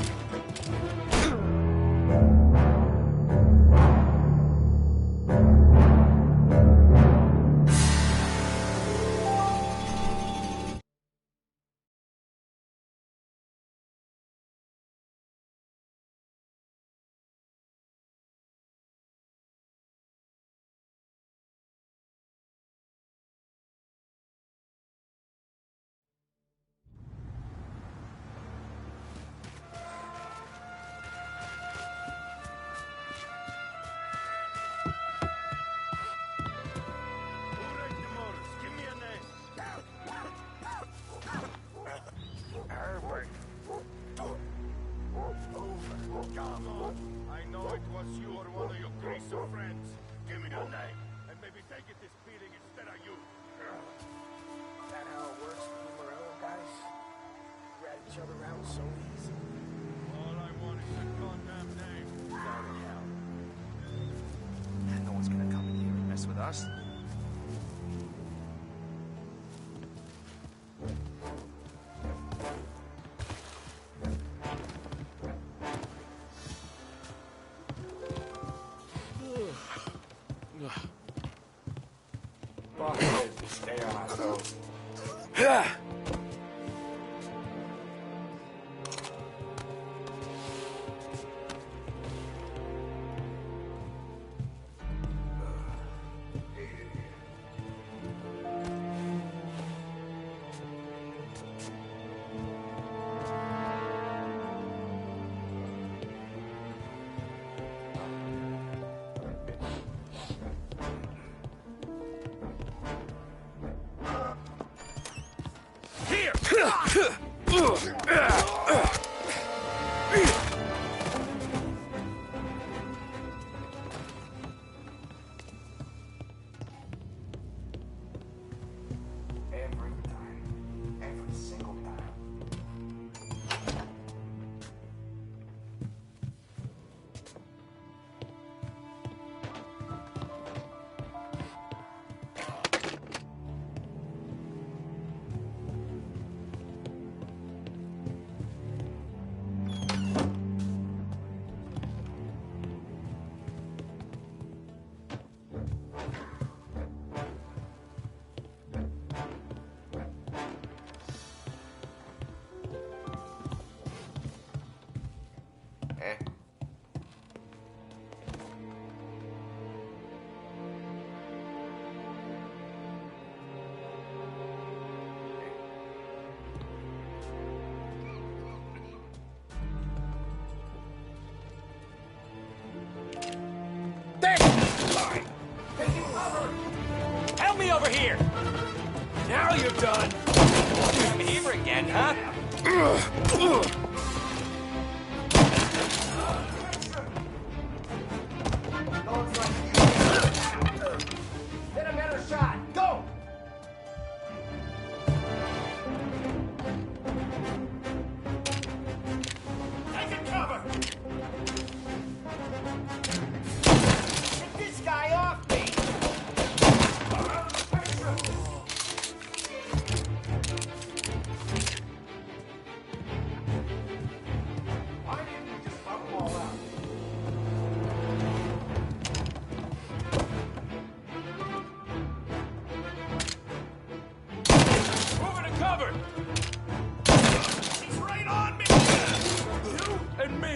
L: Herbert. Over. Come on. I know it was you or one of your greaser friends. Give me your name, and maybe they get this beating instead of you. Is that how it works with you Morello guys? Rat each other out so easy. All I want is a goddamn name. Go to hell.
R: No one's gonna come in here and mess with us.
L: Stay on our toes.
R: Every single time.
L: Help me over here! Now you're done! I'm here again, huh?
C: Get a better shot. Go! Taking cover! Get this guy off me! Why didn't you just pump them all out?
L: Moving to cover! He's right on me! You and me!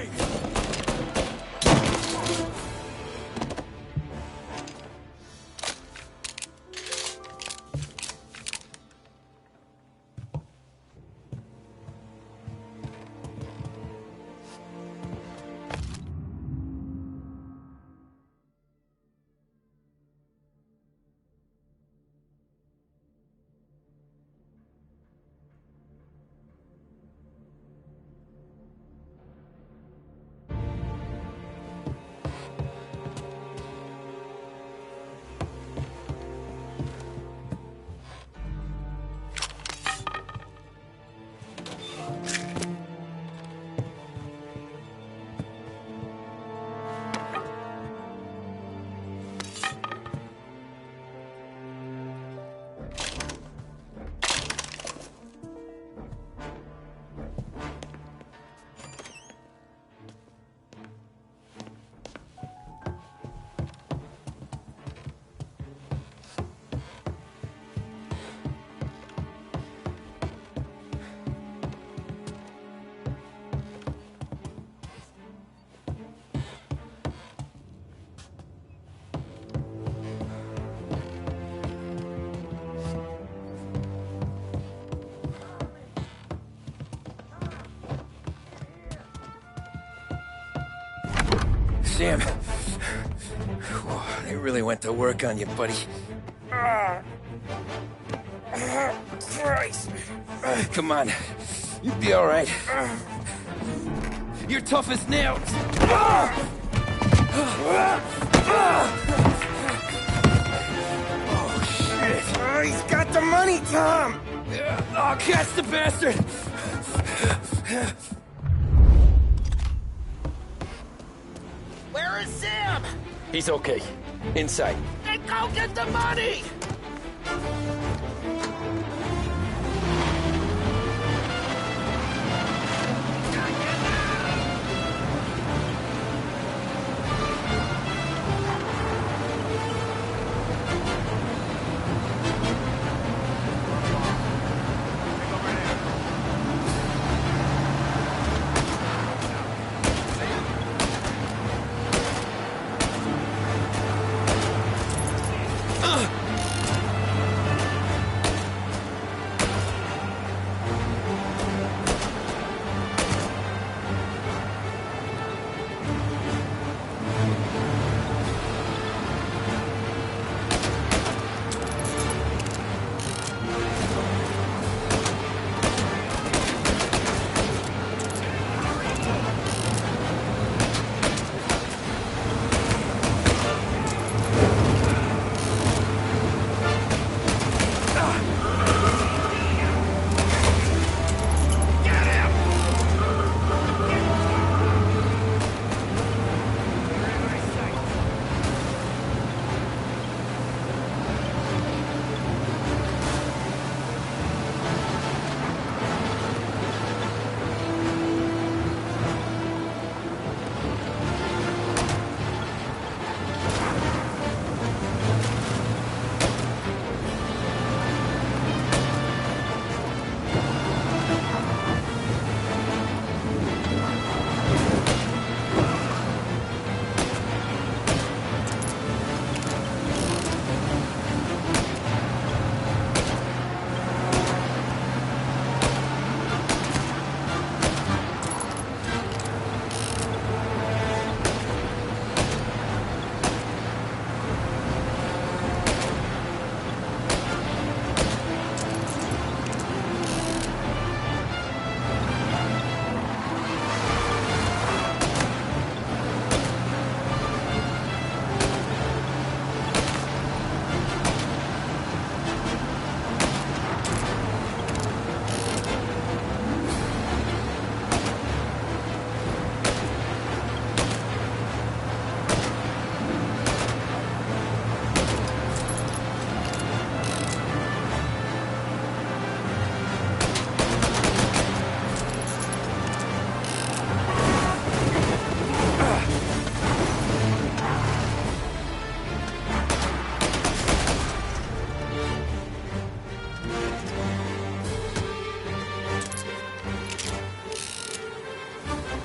B: Sam, they really went to work on you, buddy. Christ. Come on. You'll be all right. You're tough as nails. Oh, shit.
C: Oh, he's got the money, Tom!
B: Oh, catch the bastard!
C: Where is Sam?
B: He's okay. Inside.
C: Then go get the money!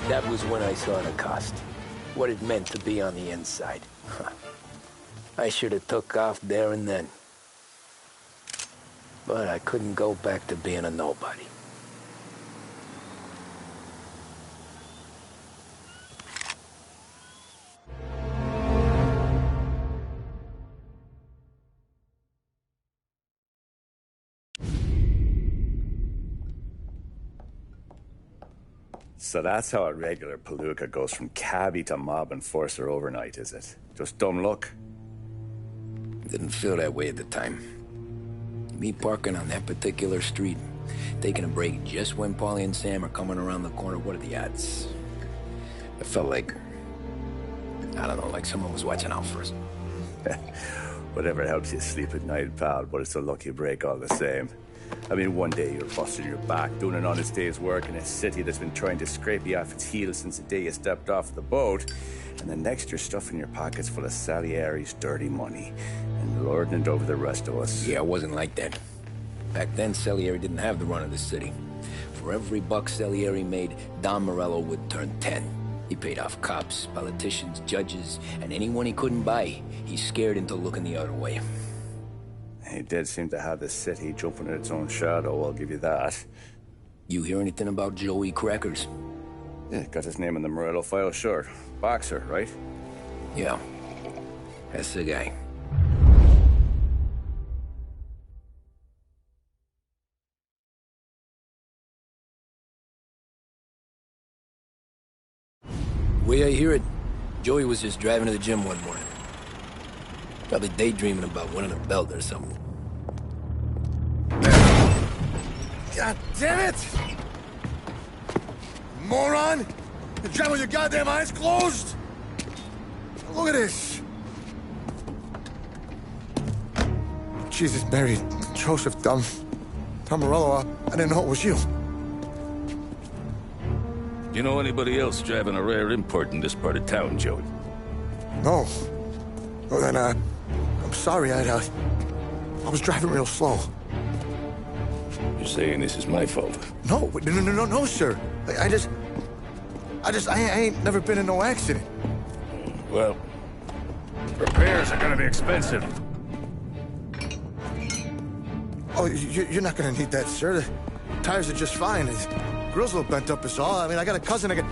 B: That was when I saw the cost. What it meant to be on the inside. I should have took off there and then. But I couldn't go back to being a nobody.
S: So that's how a regular palooka goes from cabbie to mob enforcer overnight, is it? Just dumb luck?
B: Didn't feel that way at the time. Me parking on that particular street, taking a break just when Paulie and Sam are coming around the corner, what are the odds? It felt like, I don't know, like someone was watching out for us.
S: Whatever helps you sleep at night, pal, but it's a lucky break all the same. I mean, one day you're busting your back, doing an honest day's work in a city that's been trying to scrape you off its heels since the day you stepped off the boat, and the next you're stuffing your pockets full of Salieri's dirty money and lording it over the rest of us.
B: Yeah, it wasn't like that. Back then, Salieri didn't have the run of the city. For every buck Salieri made, Don Morello would turn 10. He paid off cops, politicians, judges, and anyone he couldn't buy, he scared into looking the other way.
S: He did seem to have the city jumping in its own shadow, I'll give you that.
B: You hear anything about Joey Crackers?
S: Yeah, got his name in the Morello file, sure. Boxer, right?
B: Yeah, that's the guy. The way I hear it, Joey was just driving to the gym one morning. Probably daydreaming about winning a belt or something.
Q: God damn it! Moron! You're driving with your goddamn eyes closed? Look at this! Jesus, Mary, Joseph, Tom Morello, I didn't know it was you.
T: You know anybody else driving a rare import in this part of town, Joey?
Q: No. Well, then, I'm sorry, I was driving real slow.
T: You're saying this is my fault?
Q: No, sir. I ain't never been in no accident.
T: Well, repairs are gonna be expensive.
Q: Oh, you're not gonna need that, sir. The tires are just fine. The grill's a little bent up is all. I mean, I got a cousin I can...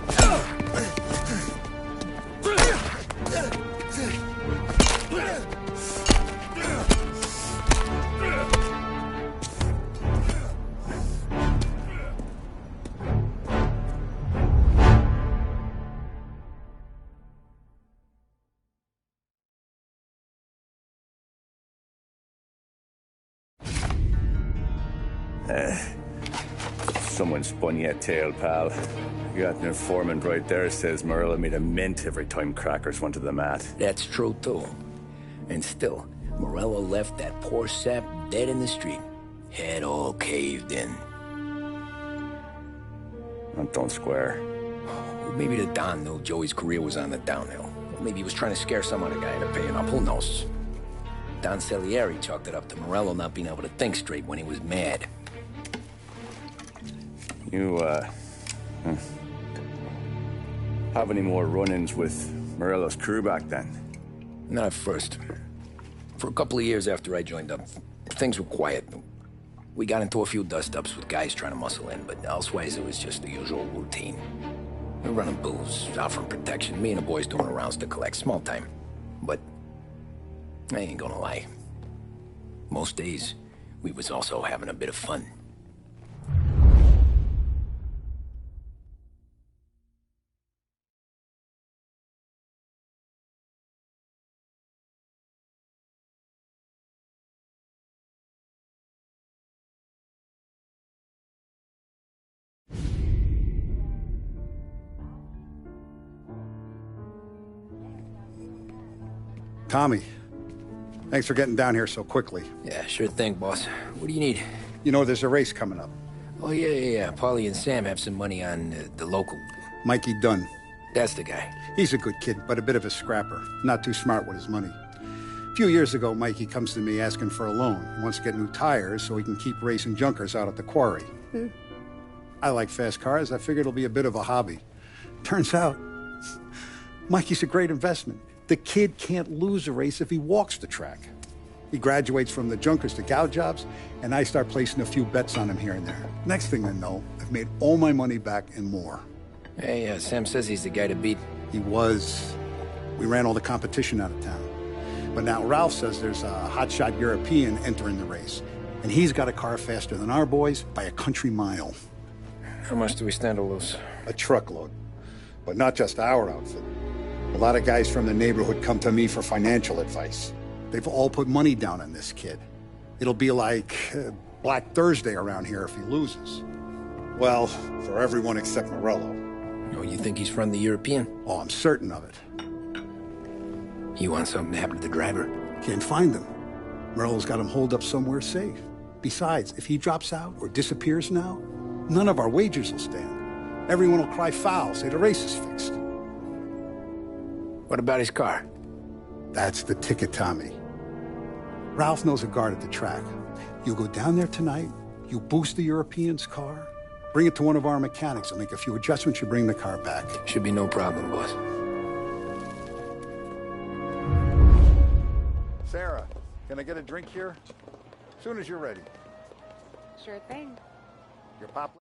S: Someone spun you a tail, pal. You got an informant right there says Morello made a mint every time Crackers went to the mat.
B: That's true, too. And still, Morello left that poor sap dead in the street. Head all caved in.
S: Don't square.
B: Maybe the Don knew Joey's career was on the downhill. Maybe he was trying to scare some other guy into paying up. Who knows? Don Salieri chalked it up to Morello not being able to think straight when he was mad.
S: You, have any more run-ins with Morello's crew back then?
B: Not at first. For a couple of years after I joined up, things were quiet. We got into a few dust-ups with guys trying to muscle in, but elsewise it was just the usual routine. We're running booze, offering protection, me and the boys doing rounds to collect, small time. But I ain't gonna lie. Most days, we was also having a bit of fun.
A: Tommy, thanks for getting down here so quickly.
B: Yeah, sure thing, boss. What do you need?
A: You know, there's a race coming up.
B: Oh, yeah. Paulie and Sam have some money on the local.
A: Mikey Dunn.
B: That's the guy.
A: He's a good kid, but a bit of a scrapper. Not too smart with his money. A few years ago, Mikey comes to me asking for a loan. He wants to get new tires so he can keep racing junkers out at the quarry. I like fast cars. I figured it'll be a bit of a hobby. Turns out, Mikey's a great investment. The kid can't lose a race if he walks the track. He graduates from the junkers to gal jobs, and I start placing a few bets on him here and there. Next thing I know, I've made all my money back and more.
B: Hey, Sam says he's the guy to beat.
A: He was. We ran all the competition out of town. But now Ralph says there's a hotshot European entering the race, and he's got a car faster than our boys by a country mile.
B: How much do we stand to lose?
A: A truckload. But not just our outfit. A lot of guys from the neighborhood come to me for financial advice. They've all put money down on this kid. It'll be like Black Thursday around here if he loses. Well, for everyone except Morello.
B: Oh, you think he's from the European?
A: Oh, I'm certain of it.
B: You want something to happen to the driver?
A: Can't find him. Morello's got him holed up somewhere safe. Besides, if he drops out or disappears now, none of our wagers will stand. Everyone will cry foul, say the race is fixed.
B: What about his car?
A: That's the ticket, Tommy. Ralph knows a guard at the track. You go down there tonight, you boost the European's car, bring it to one of our mechanics. I'll make a few adjustments, you bring the car back.
B: Should be no problem, boss.
A: Sarah, can I get a drink here? As soon as you're ready.
N: Sure thing.
A: Your pop...